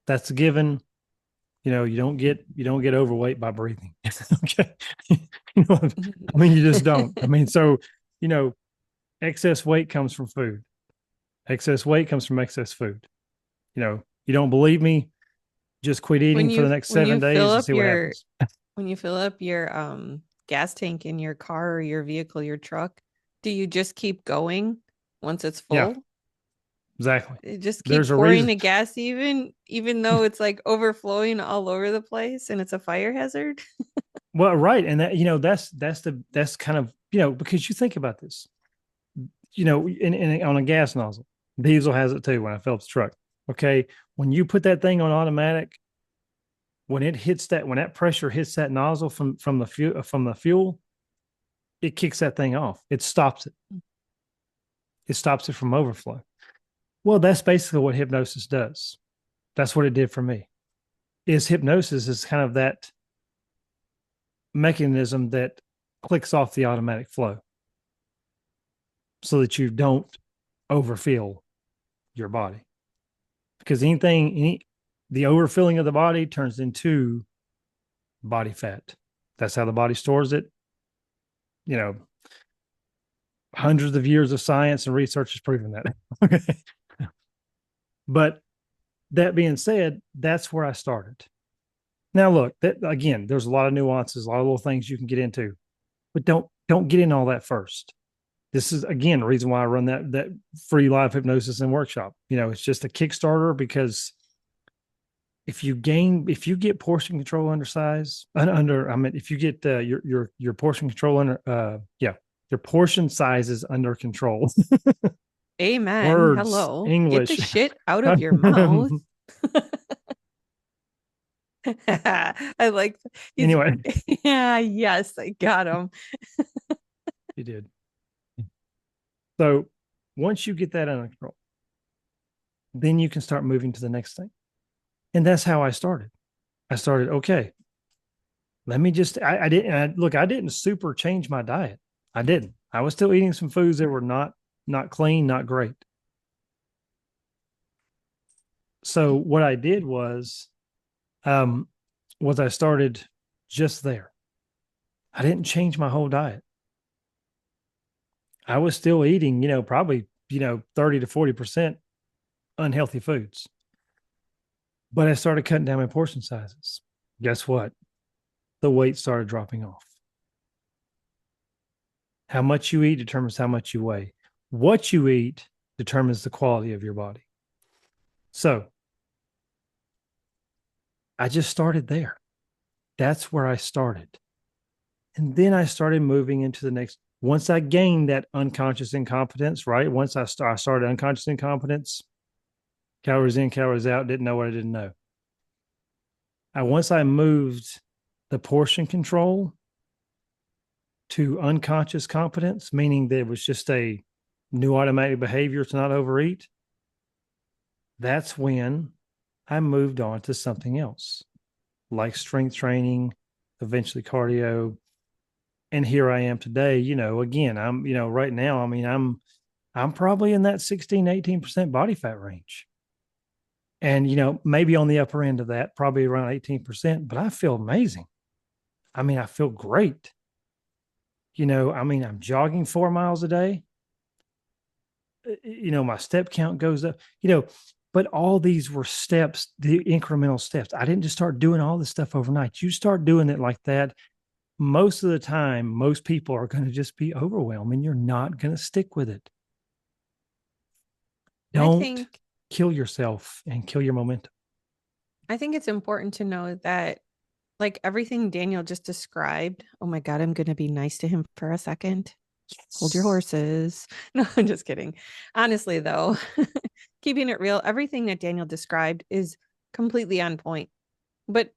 S2: That's a given. You don't get overweight by breathing. Okay. I mean, you just don't. I mean, so, you know, excess weight comes from food. Excess weight comes from excess food. You don't believe me? Just quit eating for the next
S1: when you
S2: 7
S1: fill
S2: days and
S1: up
S2: see what
S1: your
S2: happens.
S1: when you fill up your gas tank in your car or your vehicle, your truck, do you just keep going once it's
S2: Yeah,
S1: full?
S2: exactly.
S1: Just keep
S2: There's a
S1: pouring
S2: reason.
S1: the gas even though it's like overflowing all over the place and it's a fire hazard?
S2: Well, right. And that's kind of, because you think about this, on a gas nozzle, diesel has it too when I fill up the truck. Okay. When you put that thing on automatic, when that pressure hits that nozzle from the fuel, it kicks that thing off. It stops it. It stops it from overflow. Well, that's basically what hypnosis does. That's what it did for me. Is hypnosis is kind of that mechanism that clicks off the automatic flow so that you don't overfill your body. Because the overfilling of the body turns into body fat. That's how the body stores it. You know, hundreds of years of science and research has proven that. Okay. But that being said, that's where I started. Now, look, that again, there's a lot of nuances, a lot of little things you can get into, but don't get in all that first. This is again the reason why I run that free live hypnosis and workshop. It's just a Kickstarter because if you get portion control if you get your portion control your portion sizes under control.
S1: Amen.
S2: Words,
S1: Hello. Get the
S2: English.
S1: shit out of your mouth. I like he's
S2: Anyway,
S1: yeah, yes, I got him.
S2: you did. So once you get that under control, then you can start moving to the next thing. And that's how I started. Okay, let me just, I didn't super change my diet. I didn't. I was still eating some foods that were not clean, not great. So what I did was I started just there. I didn't change my whole diet. I was still eating, probably, 30 to 40% unhealthy foods. But I started cutting down my portion sizes. Guess what? The weight started dropping off. How much you eat determines how much you weigh. What you eat determines the quality of your body. So I just started there. That's where I started. And then I started moving into the next. Once I gained that unconscious incompetence, right? Once I started unconscious incompetence, calories in, calories out, didn't know what I didn't know. Once I moved the portion control to unconscious competence, meaning there was just a new automatic behavior to not overeat, that's when I moved on to something else, like strength training, eventually cardio. And here I am today, again, I'm, right now, I'm probably in that 16, 18% body fat range. And, maybe on the upper end of that, probably around 18%, but I feel amazing. I feel great. I'm jogging 4 miles a day. My step count goes up, but all these were steps, the incremental steps. I didn't just start doing all this stuff overnight. You start doing it like that. Most of the time, most people are going to just be overwhelmed and you're not going to stick with it. Don't kill yourself and kill your momentum.
S1: I think it's important to know that, like everything Daniel just described. Oh my God, I'm going to be nice to him for a second. Hold your horses. No, I'm just kidding. Honestly, though, keeping it real, everything that Daniel described is completely on point. But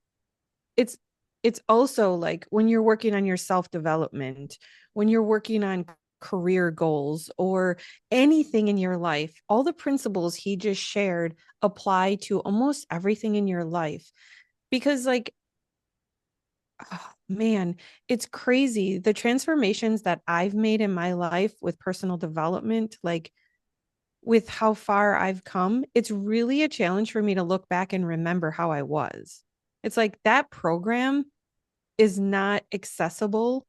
S1: it's also like when you're working on your self-development, when you're working on career goals or anything in your life, all the principles he just shared apply to almost everything in your life. Because like, oh, man, it's crazy. The transformations that I've made in my life with personal development, like with how far I've come, it's really a challenge for me to look back and remember how I was. It's like that program is not accessible.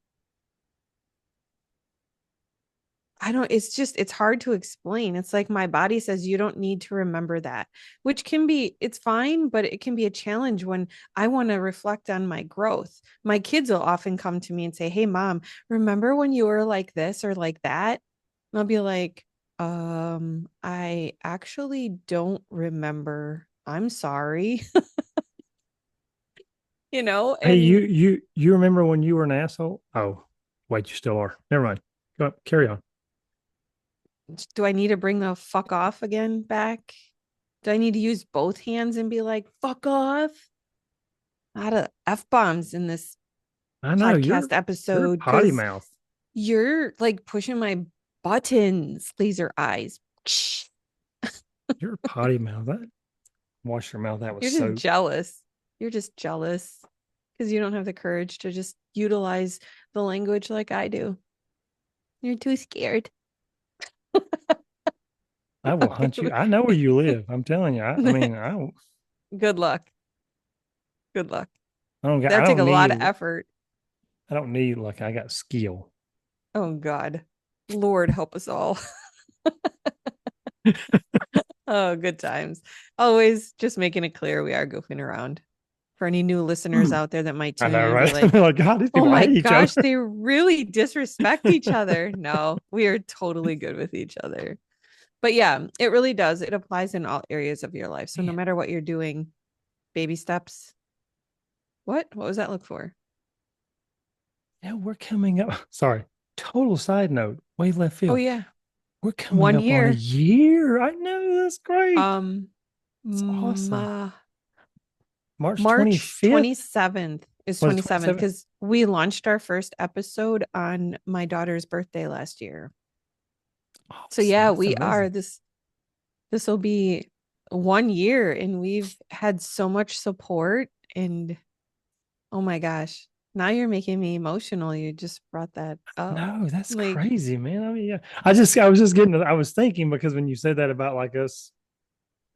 S1: It's hard to explain. It's like my body says you don't need to remember that, which it's fine, but it can be a challenge when I want to reflect on my growth. My kids will often come to me and say, "Hey, mom, remember when you were like this or like that?" And I'll be like, I actually don't remember. I'm sorry.
S2: Hey,
S1: And
S2: you remember when you were an asshole? Oh, wait, you still are. Never mind. Go up, carry on.
S1: do I need to bring the fuck off again back? Do I need to use both hands and be like, fuck off? a lot of F-bombs in this
S2: I know
S1: podcast
S2: you're a
S1: episode
S2: potty
S1: because
S2: mouth.
S1: you're like pushing my buttons, laser eyes.
S2: You're a potty mouth. Wash your mouth out with
S1: You're just
S2: soap.
S1: jealous. You're just jealous because you don't have the courage to just utilize the language like I do. You're too scared.
S2: I will
S1: Okay.
S2: hunt you. I know where you live. I'm telling you. I mean,
S1: Good luck. Good luck.
S2: I
S1: That took
S2: don't
S1: a
S2: need
S1: lot of effort.
S2: like I got skill.
S1: Oh God. Lord help us all. Oh, good times. Always just making it clear we are goofing around. For any new listeners out there that might
S2: I
S1: tune in
S2: know,
S1: and be
S2: right?
S1: like,
S2: Like, God, these
S1: oh
S2: people
S1: my
S2: hate each other.
S1: gosh, they really disrespect each other. No, we are totally good with each other. But yeah, it really does. It applies in all areas of your life. So no
S2: Man,
S1: matter what you're doing, baby steps. What was that look for?
S2: yeah, we're coming up. Sorry, total side note, way left
S1: Oh
S2: field.
S1: yeah,
S2: We're coming
S1: one
S2: up on a
S1: year.
S2: year. I know, that's great.
S1: Um,
S2: It's awesome.
S1: mm,
S2: March
S1: March
S2: 25th
S1: 27th is
S2: was it
S1: 27th
S2: 27th?
S1: because we launched our first episode on my daughter's birthday last year. So
S2: Awesome.
S1: yeah,
S2: That's
S1: we are
S2: amazing.
S1: this will be 1 year and we've had so much support and oh my gosh, now you're making me emotional. You just brought that up.
S2: No, that's
S1: Like,
S2: crazy, man. I mean, yeah. I was thinking because when you said that about like us,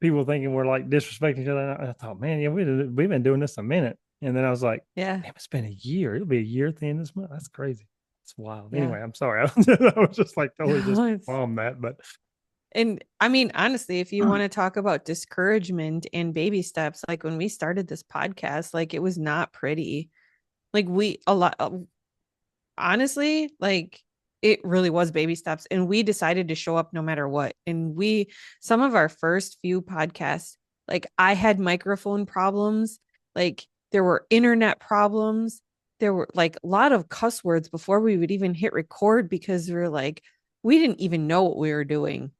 S2: people thinking we're like disrespecting each other, I thought, man, yeah, we've been doing this a minute. And then I was like,
S1: yeah,
S2: damn, it's been a year. It'll be a year at the end of this month. That's crazy. It's wild.
S1: yeah.
S2: Anyway, I'm sorry. I was just like totally just
S1: No, it's
S2: on that, but
S1: and I mean, honestly, if you want to talk about discouragement and baby steps, like when we started this podcast, like it was not pretty. Like we a lot honestly, like it really was baby steps. And we decided to show up no matter what. And some of our first few podcasts, like I had microphone problems, like there were internet problems. There were like a lot of cuss words before we would even hit record because we didn't even know what we were doing.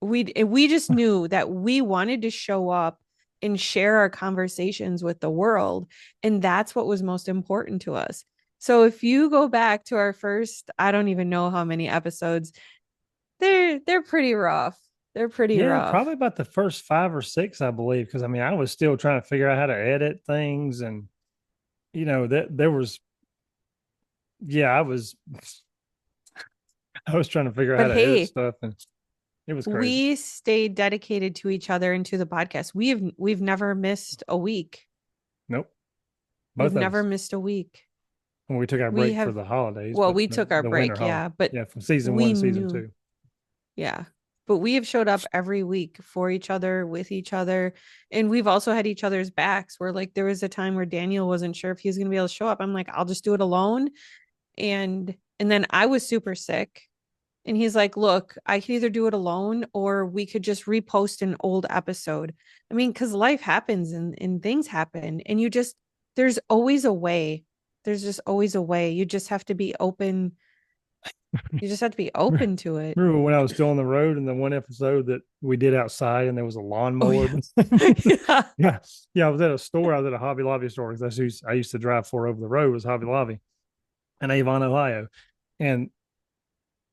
S1: We just knew that we wanted to show up and share our conversations with the world, and that's what was most important to us. So if you go back to our first, I don't even know how many episodes, they're pretty rough. They're pretty
S2: yeah,
S1: rough.
S2: probably about the first 5 or 6, I believe. Cause I mean, I was still trying to figure out how to edit things and that there was, yeah, I was trying to figure out
S1: But
S2: how to edit
S1: hey,
S2: stuff and it was crazy.
S1: we stayed dedicated to each other and to the podcast. We've never missed a week.
S2: Nope.
S1: We've
S2: Both of
S1: never
S2: us.
S1: missed a week.
S2: When we took our
S1: We
S2: break for
S1: have
S2: the holidays,
S1: well,
S2: but
S1: we took our
S2: the winter
S1: break,
S2: holiday.
S1: yeah, but
S2: Yeah, from season
S1: we
S2: one, season
S1: knew.
S2: two.
S1: Yeah. But we have showed up every week for each other, with each other. And we've also had each other's backs where like there was a time where Daniel wasn't sure if he was going to be able to show up. I'm like, I'll just do it alone. And then I was super sick. And he's like, look, I could either do it alone or we could just repost an old episode. I mean, because life happens and things happen. And there's always a way. There's just always a way. You just have to be open. You just have to be open to it.
S2: Remember when I was still on the road in the one episode that we did outside and there was a
S1: Oh,
S2: lawnmower?
S1: yeah. Yeah.
S2: Yeah. Yeah. I was at a store. I was at a Hobby Lobby store because I used to drive for over the road was Hobby Lobby in Avon, Ohio. And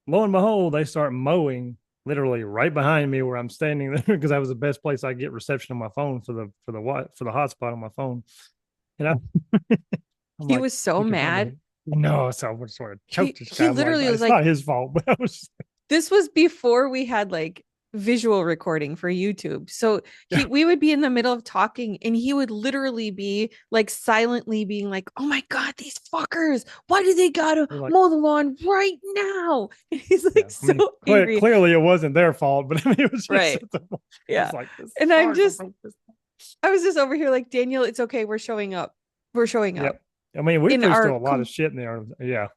S2: lo and behold, they start mowing literally right behind me where I'm standing there because that was the best place I get reception on my phone for the hotspot on my phone. And I'm
S1: He
S2: like,
S1: was so
S2: you can find
S1: mad.
S2: me. No, so I would sort of choke this guy.
S1: He
S2: I'm like,
S1: literally was
S2: it's
S1: like,
S2: not his fault, but I was
S1: this was before we had like visual recording for YouTube. So
S2: yeah,
S1: we would be in the middle of talking and he would literally be like silently being like, oh my God, these fuckers, why do they gotta
S2: we're like,
S1: mow the lawn right now? And he's
S2: yeah.
S1: like
S2: I mean,
S1: so angry.
S2: clearly it wasn't their fault, but I mean, it was just
S1: Right.
S2: it
S1: Yeah.
S2: was like this
S1: And
S2: sucks.
S1: I was just over here like, Daniel, it's okay. We're showing up. We're showing up
S2: Yep. I mean, we
S1: in
S2: threw
S1: our,
S2: still a lot of shit in there. Yeah.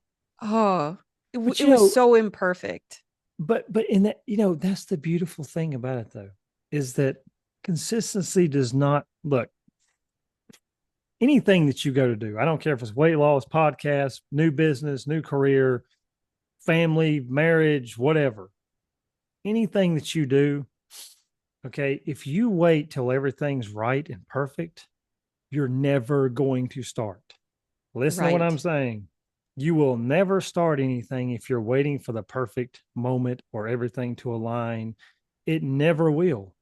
S1: oh,
S2: But
S1: it was so imperfect.
S2: but in that, that's the beautiful thing about it though, is that consistency does not look anything that you go to do. I don't care if it's weight loss, podcast, new business, new career, family, marriage, whatever. Anything that you do, okay, if you wait till everything's right and perfect, you're never going to start. Listen to what I'm
S1: Right.
S2: saying. You will never start anything if you're waiting for the perfect moment or everything to align. It never will.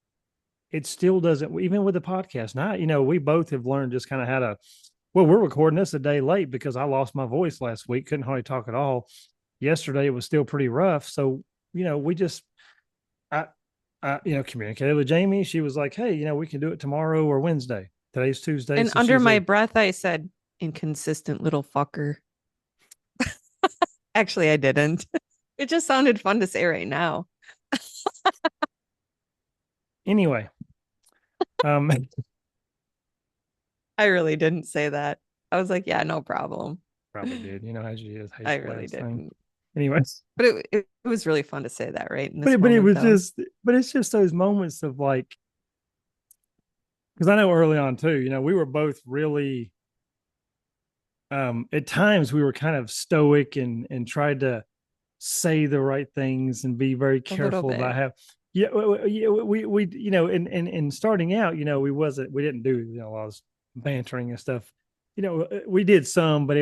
S2: It still doesn't, even with the podcast. Now, we both have learned just kind of how to, well, we're recording this a day late because I lost my voice last week, couldn't hardly talk at all. Yesterday it was still pretty rough. So, we just, I, communicated with Jamie. She was like, hey, we can do it tomorrow or Wednesday. Today's Tuesday.
S1: And
S2: So she
S1: under my
S2: said,
S1: breath, I said, inconsistent little fucker. Actually, I didn't. It just sounded fun to say right now.
S2: anyway, um,
S1: I really didn't say that. I was like, yeah, no problem.
S2: probably did. You know how she is,
S1: I
S2: hates the
S1: really
S2: last thing.
S1: didn't.
S2: Anyways,
S1: But it was really fun to say that, right? In
S2: but
S1: this
S2: it
S1: moment,
S2: was
S1: though.
S2: just, but it's just those moments of like, because I know early on too, we were both really, at times we were kind of stoic and tried to say the right things and be very
S1: A little
S2: careful about
S1: bit.
S2: how, yeah, we in starting out, we didn't do, a lot of bantering and stuff. We did some, but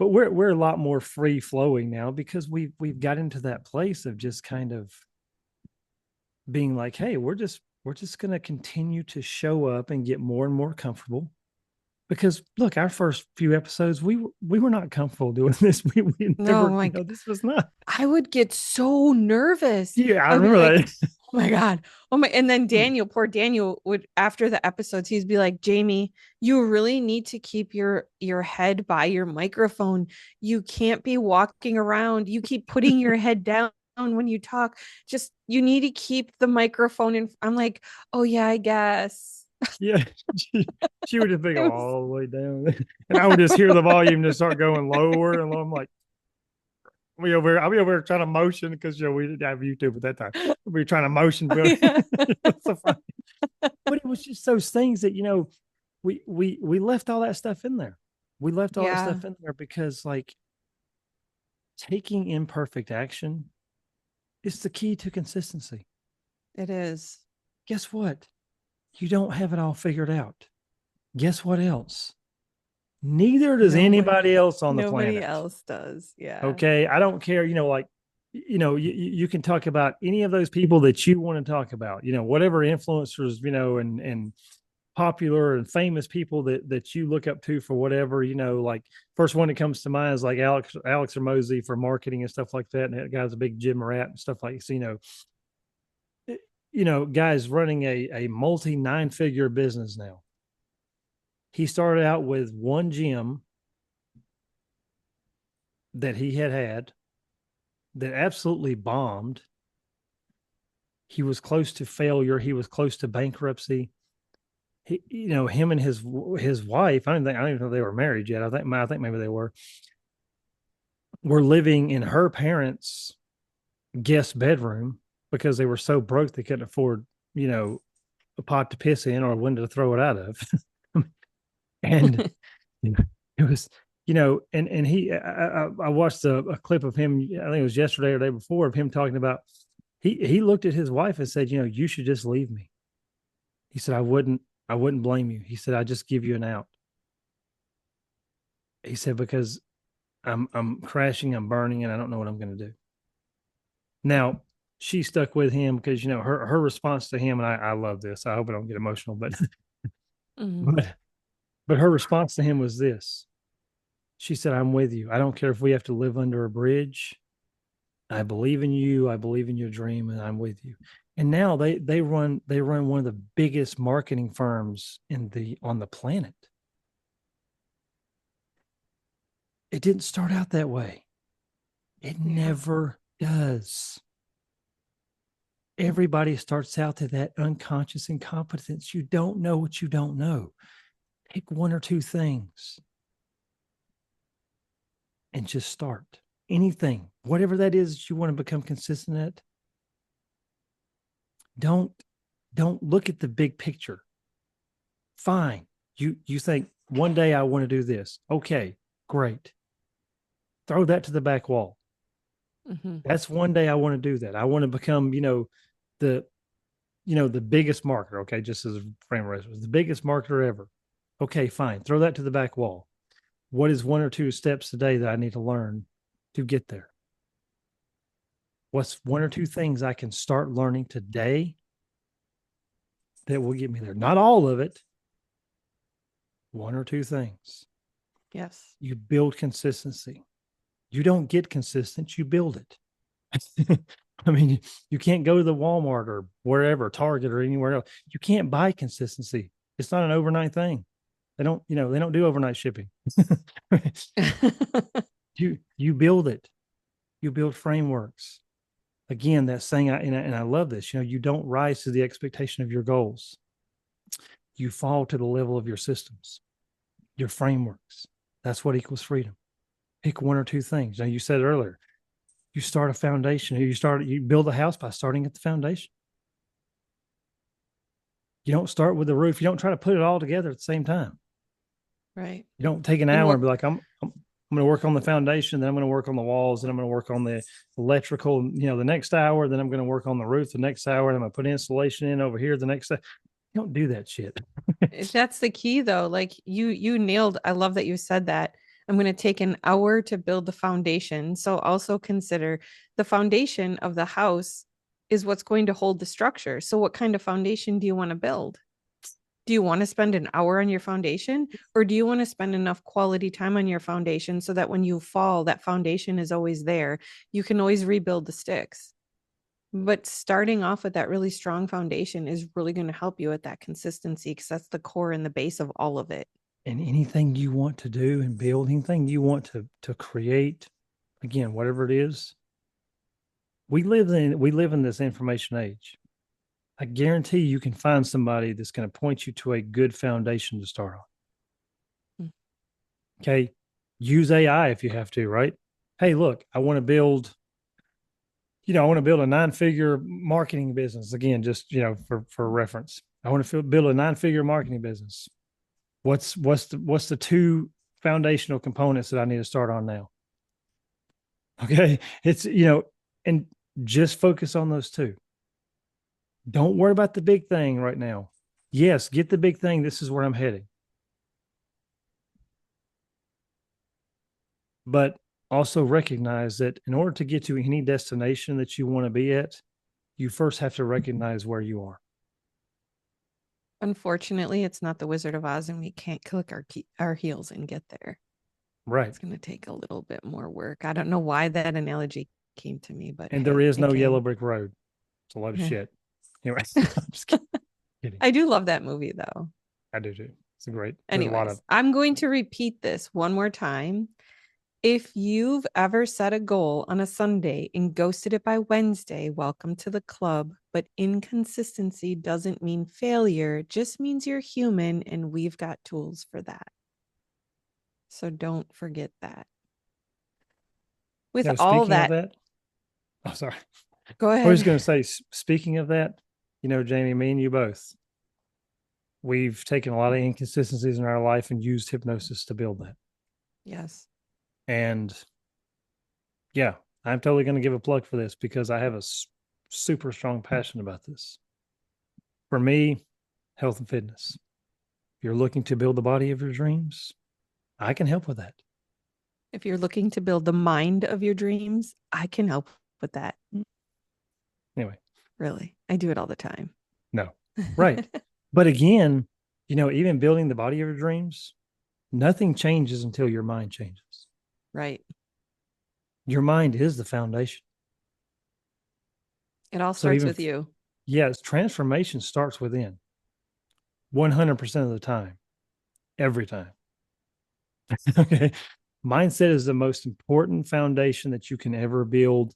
S2: we're a lot more free flowing now because we've got into that place of just kind of being like, hey, we're just going to continue to show up and get more and more comfortable. Because look, our first few episodes, we were not comfortable doing this. We
S1: No,
S2: never,
S1: like
S2: this was not.
S1: I would get so nervous.
S2: Yeah, I
S1: I would be
S2: remember
S1: like,
S2: that.
S1: oh my God. Oh my. And then Daniel, poor Daniel, would after the episodes, he'd be like, Jamie, you really need to keep your head by your microphone. You can't be walking around. You keep putting your head down when you talk. Just you need to keep the microphone in. I'm like, oh yeah, I guess.
S2: Yeah, she would just go
S1: It was
S2: all the way down, and I would just hear the volume just start going lower and lower. I'm like, I'll be over here trying to motion because we didn't have YouTube at that time. We were trying to motion,
S1: oh,
S2: but
S1: yeah.
S2: so funny. But it was just those things that we left all that stuff in there. We left all that
S1: Yeah,
S2: stuff in there because like taking imperfect action is the key to consistency.
S1: it is.
S2: Guess what? You don't have it all figured out. Guess what else? Neither does
S1: Nobody
S2: anybody else on the
S1: nobody
S2: planet.
S1: else does. Yeah.
S2: Okay. I don't care, like, you can talk about any of those people that you want to talk about, whatever influencers, and popular and famous people that you look up to for whatever, like first one that comes to mind is like Alex Ramosi for marketing and stuff like that. And that guy's a big gym rat and stuff like so, guys running a multi 9-figure business now. He started out with one gym that he had that absolutely bombed. He was close to failure. He was close to bankruptcy. Him and his wife. I don't even know they were married yet. I think maybe they were living in her parents' guest bedroom because they were so broke they couldn't afford, a pot to piss in or a window to throw it out of. And it was, and I watched a clip of him. I think it was yesterday or the day before of him talking about. He looked at his wife and said, you should just leave me. He said, I wouldn't blame you. He said, I just give you an out. He said, because I'm crashing, I'm burning, and I don't know what I'm going to do. Now she stuck with him because her response to him, and I love this. I hope I don't get emotional, but
S1: Mhm.
S2: but but her response to him was this. She said, I'm with you. I don't care if we have to live under a bridge. I believe in you. I believe in your dream, and I'm with you. And now they run one of the biggest marketing firms on the planet. It didn't start out that way. It
S1: Yeah.
S2: never does. Everybody starts out to that unconscious incompetence. You don't know what you don't know. Pick one or two things and just start. Anything, whatever that is that you want to become consistent at. Don't don't look at the big picture. Fine. You think one day I want to do this. Okay, great. Throw that to the back wall.
S1: Hmm.
S2: That's one day I want to do that. I want to become, the the biggest marketer. Okay, just as a frame of reference, the biggest marketer ever. Okay, fine. Throw that to the back wall. What is one or two steps today that I need to learn to get there? What's one or two things I can start learning today that will get me there? Not all of it, one or two things.
S1: Yes.
S2: You build consistency. You don't get consistent, you build it. I mean, you can't go to the Walmart or wherever, Target or anywhere else. You can't buy consistency. It's not an overnight thing. They don't do overnight shipping. You build it. You build frameworks. Again, that saying, and I love this, you don't rise to the expectation of your goals. You fall to the level of your systems, your frameworks. That's what equals freedom. Pick one or two things. Now, you said earlier, you start a foundation. You build a house by starting at the foundation. You don't start with the roof. You don't try to put it all together at the same time.
S1: Right.
S2: You don't take an
S1: And
S2: hour
S1: what
S2: and be like, I'm going to work on the foundation, then I'm going to work on the walls, then I'm going to work on the electrical, the next hour, then I'm going to work on the roof the next hour, and I'm going to put insulation in over here the next. You don't do that shit.
S1: that's the key though. Like you nailed, I love that you said that. I'm going to take an hour to build the foundation. So also consider the foundation of the house is what's going to hold the structure. So what kind of foundation do you want to build? Do you want to spend an hour on your foundation, or do you want to spend enough quality time on your foundation so that when you fall, that foundation is always there? You can always rebuild the sticks. But starting off with that really strong foundation is really going to help you with that consistency, because that's the core and the base of all of it.
S2: And anything you want to do and build, anything you want to create, again, whatever it is, we live in this information age. I guarantee you can find somebody that's going to point you to a good foundation to start on.
S1: Mm.
S2: Okay. Use AI if you have to, right? Hey, look, I want to build a 9-figure marketing business. Again, just, for reference, I want to build a 9-figure marketing business. What's the two foundational components that I need to start on now? Okay. It's, and just focus on those two. Don't worry about the big thing right now. Yes, get the big thing. This is where I'm heading. But also recognize that in order to get to any destination that you want to be at, you first have to recognize where you are.
S1: Unfortunately, it's not the Wizard of Oz, and we can't click our heels and get there.
S2: Right.
S1: It's going to take a little bit more work. I don't know why that analogy came to me, but
S2: And
S1: hey,
S2: there is
S1: it
S2: no
S1: came.
S2: yellow brick road. It's a load of shit. Anyway, I'm just kidding.
S1: I do love that movie though.
S2: I do too. It's a great. There's a lot
S1: Anyways,
S2: of.
S1: I'm going to repeat this one more time. If you've ever set a goal on a Sunday and ghosted it by Wednesday, welcome to the club. But inconsistency doesn't mean failure, it just means you're human, and we've got tools for that. So don't forget that. With all
S2: Speaking of
S1: that,
S2: that, oh, sorry.
S1: go
S2: I was
S1: ahead.
S2: going to say, speaking of that, Jamie, me and you both, we've taken a lot of inconsistencies in our life and used hypnosis to build that.
S1: Yes.
S2: And yeah, I'm totally going to give a plug for this because I have a super strong passion about this. For me, health and fitness. If you're looking to build the body of your dreams, I can help with that.
S1: If you're looking to build the mind of your dreams, I can help with that.
S2: Anyway.
S1: Really, I do it all the time.
S2: No. Right. But again, even building the body of your dreams, nothing changes until your mind changes.
S1: Right.
S2: Your mind is the foundation.
S1: It all starts with you.
S2: Yes, transformation starts within 100% of the time, every time. Okay. Mindset is the most important foundation that you can ever build.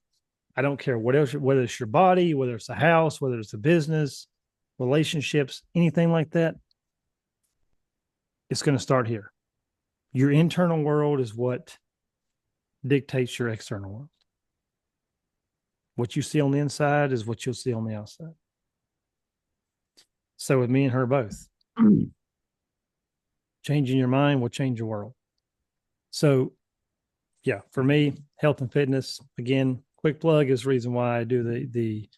S2: I don't care what else, whether it's your body, whether it's a house, whether it's a business, relationships, anything like that. It's going to start here. Your internal world is what dictates your external world. What you see on the inside is what you'll see on the outside. So with me and her both, changing your mind will change your world. So yeah, for me, health and fitness, again, quick plug is the reason why I do the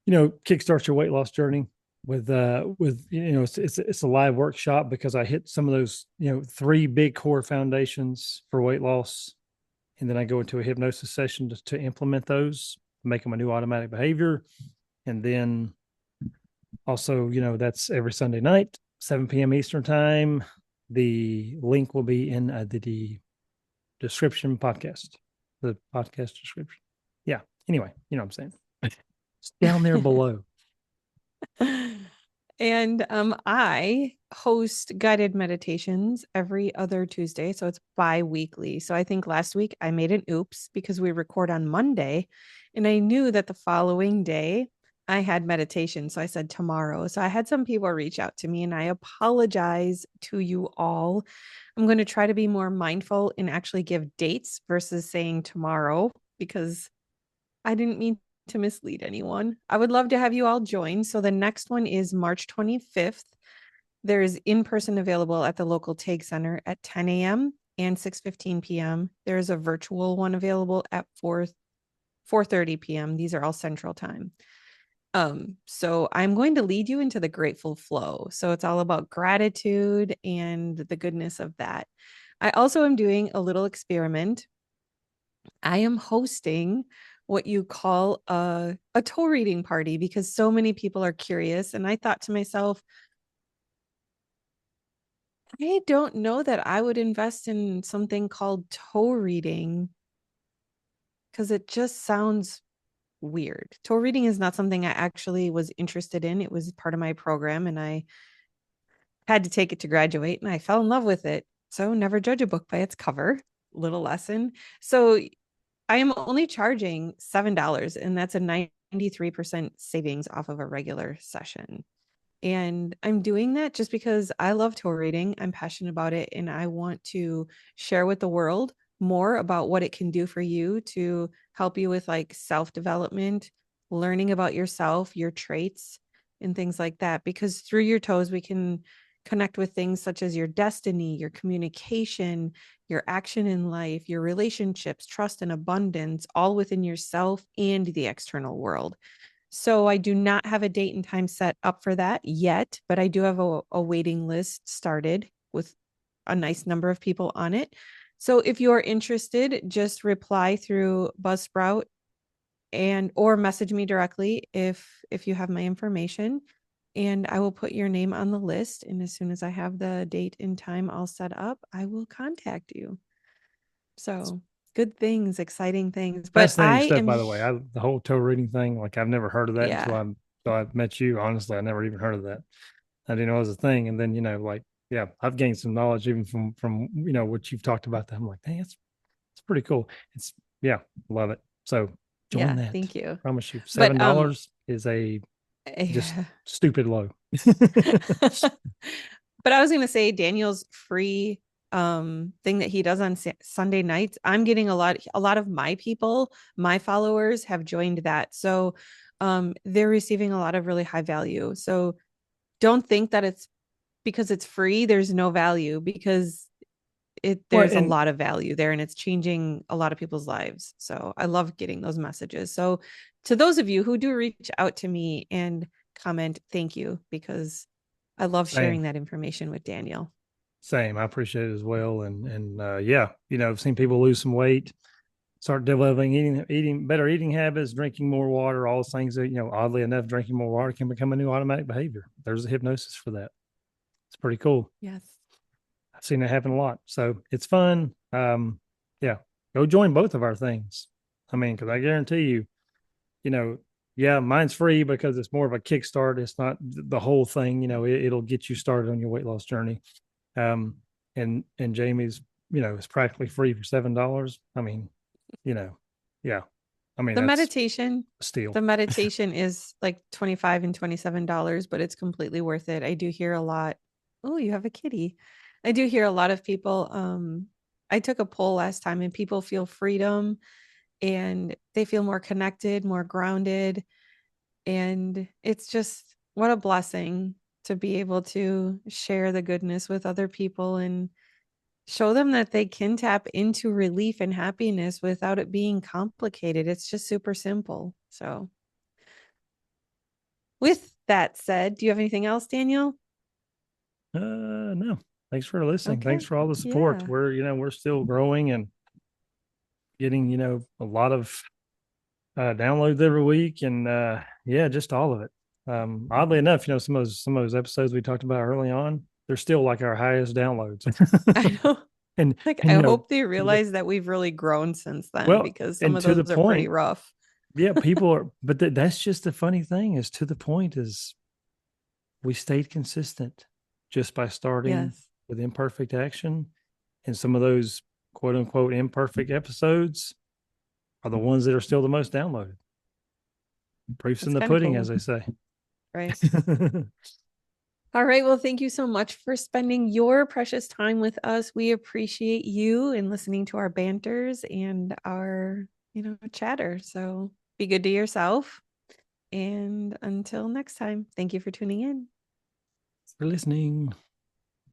S2: kickstart your weight loss journey. with it's a live workshop because I hit some of those three big core foundations for weight loss, and then I go into a hypnosis session to implement those, make them a new automatic behavior, and then also that's every Sunday night, 7 p.m. Eastern time. The link will be in the description podcast, the podcast description. Yeah. Anyway, you know what I'm saying. It's down there below.
S1: And I host guided meditations every other Tuesday. So it's bi-weekly. So I think last week I made an oops because we record on Monday and I knew that the following day I had meditation. So I said tomorrow. So I had some people reach out to me and I apologize to you all. I'm going to try to be more mindful and actually give dates versus saying tomorrow because I didn't mean to mislead anyone. I would love to have you all join. So the next one is March 25th. There is in-person available at the local TAG Center at 10 a.m. and 6:15 p.m. There is a virtual one available at 4:30 p.m. These are all Central Time. So I'm going to lead you into the grateful flow. So it's all about gratitude and the goodness of that. I also am doing a little experiment. I am hosting what you call a toe reading party because so many people are curious. And I thought to myself, I don't know that I would invest in something called toe reading because it just sounds weird. Toe reading is not something I actually was interested in. It was part of my program and I had to take it to graduate and I fell in love with it. So never judge a book by its cover. Little lesson. So I am only charging $7 and that's a 93% savings off of a regular session. And I'm doing that just because I love toe reading. I'm passionate about it and I want to share with the world more about what it can do for you to help you with like self-development, learning about yourself, your traits, and things like that. Because through your toes, we can connect with things such as your destiny, your communication, your action in life, your relationships, trust and abundance, all within yourself and the external world. So I do not have a date and time set up for that yet, but I do have a waiting list started with a nice number of people on it. So if you're interested, just reply through Buzzsprout and or message me directly if you have my information and I will put your name on the list. And as soon as I have the date and time all set up, I will contact you. So good things, exciting things. But
S2: Fascinating
S1: I
S2: stuff,
S1: am,
S2: by the way. The whole toe reading thing, like I've never heard of that
S1: yeah,
S2: until I met you. Honestly, I never even heard of that. I didn't know it was a thing. And then, like, yeah, I've gained some knowledge even from what you've talked about that. I'm like, dang, it's pretty cool. It's yeah, love it. So join
S1: yeah,
S2: that.
S1: thank you.
S2: Promise you.
S1: But
S2: $7 is a just
S1: yeah.
S2: stupid low.
S1: But I was going to say Daniel's free thing that he does on Sunday nights. I'm getting a lot of my people, my followers have joined that. So they're receiving a lot of really high value. So don't think that it's because it's free there's no value because
S2: Well,
S1: there's a
S2: and
S1: lot of value there and it's changing a lot of people's lives. So I love getting those messages. So to those of you who do reach out to me and comment, thank you because I love
S2: same.
S1: sharing that information with Daniel.
S2: Same. I appreciate it as well. And yeah, I've seen people lose some weight, start developing eating better eating habits, drinking more water, all those things that, oddly enough, drinking more water can become a new automatic behavior. There's a hypnosis for that. It's pretty cool.
S1: Yes.
S2: I've seen that happen a lot. So it's fun. Yeah. Go join both of our things. I mean, because I guarantee you, you know, yeah, mine's free because it's more of a kickstart. It's not the whole thing. It'll get you started on your weight loss journey. Um, and Jamie's, is practically free for $7. I mean, you know, yeah. I mean,
S1: The
S2: that's
S1: meditation,
S2: a steal.
S1: the meditation is like 25 and $27, but it's completely worth it. I do hear a lot. Oh, you have a kitty. I do hear a lot of people. I took a poll last time and people feel freedom and they feel more connected, more grounded. And it's just what a blessing to be able to share the goodness with other people and show them that they can tap into relief and happiness without it being complicated. It's just super simple. So, with that said, do you have anything else, Daniel?
S2: No. Thanks for listening. Thanks
S1: Okay.
S2: for all the support.
S1: Yeah.
S2: We're still growing and getting, a lot of downloads every week, and yeah, just all of it. Oddly enough, some of those episodes we talked about early on, they're still like our highest downloads.
S1: I know.
S2: and
S1: Like,
S2: and
S1: I
S2: you know,
S1: hope they
S2: to the
S1: realize that we've really grown since then
S2: well,
S1: because some
S2: and
S1: of
S2: to the
S1: those are pretty
S2: point,
S1: rough.
S2: yeah, people are, but that's just the funny thing is to the point is we stayed consistent just by starting
S1: Yes,
S2: with imperfect action, and some of those quote unquote imperfect episodes are the ones that are still the most downloaded. Proofs in
S1: that's
S2: the
S1: kind of
S2: pudding, as
S1: cool.
S2: they say.
S1: Right. All right. Well, thank you so much for spending your precious time with us. We appreciate you and listening to our banters and our, chatter. So be good to yourself. And until next time, thank you for tuning in.
S2: For listening.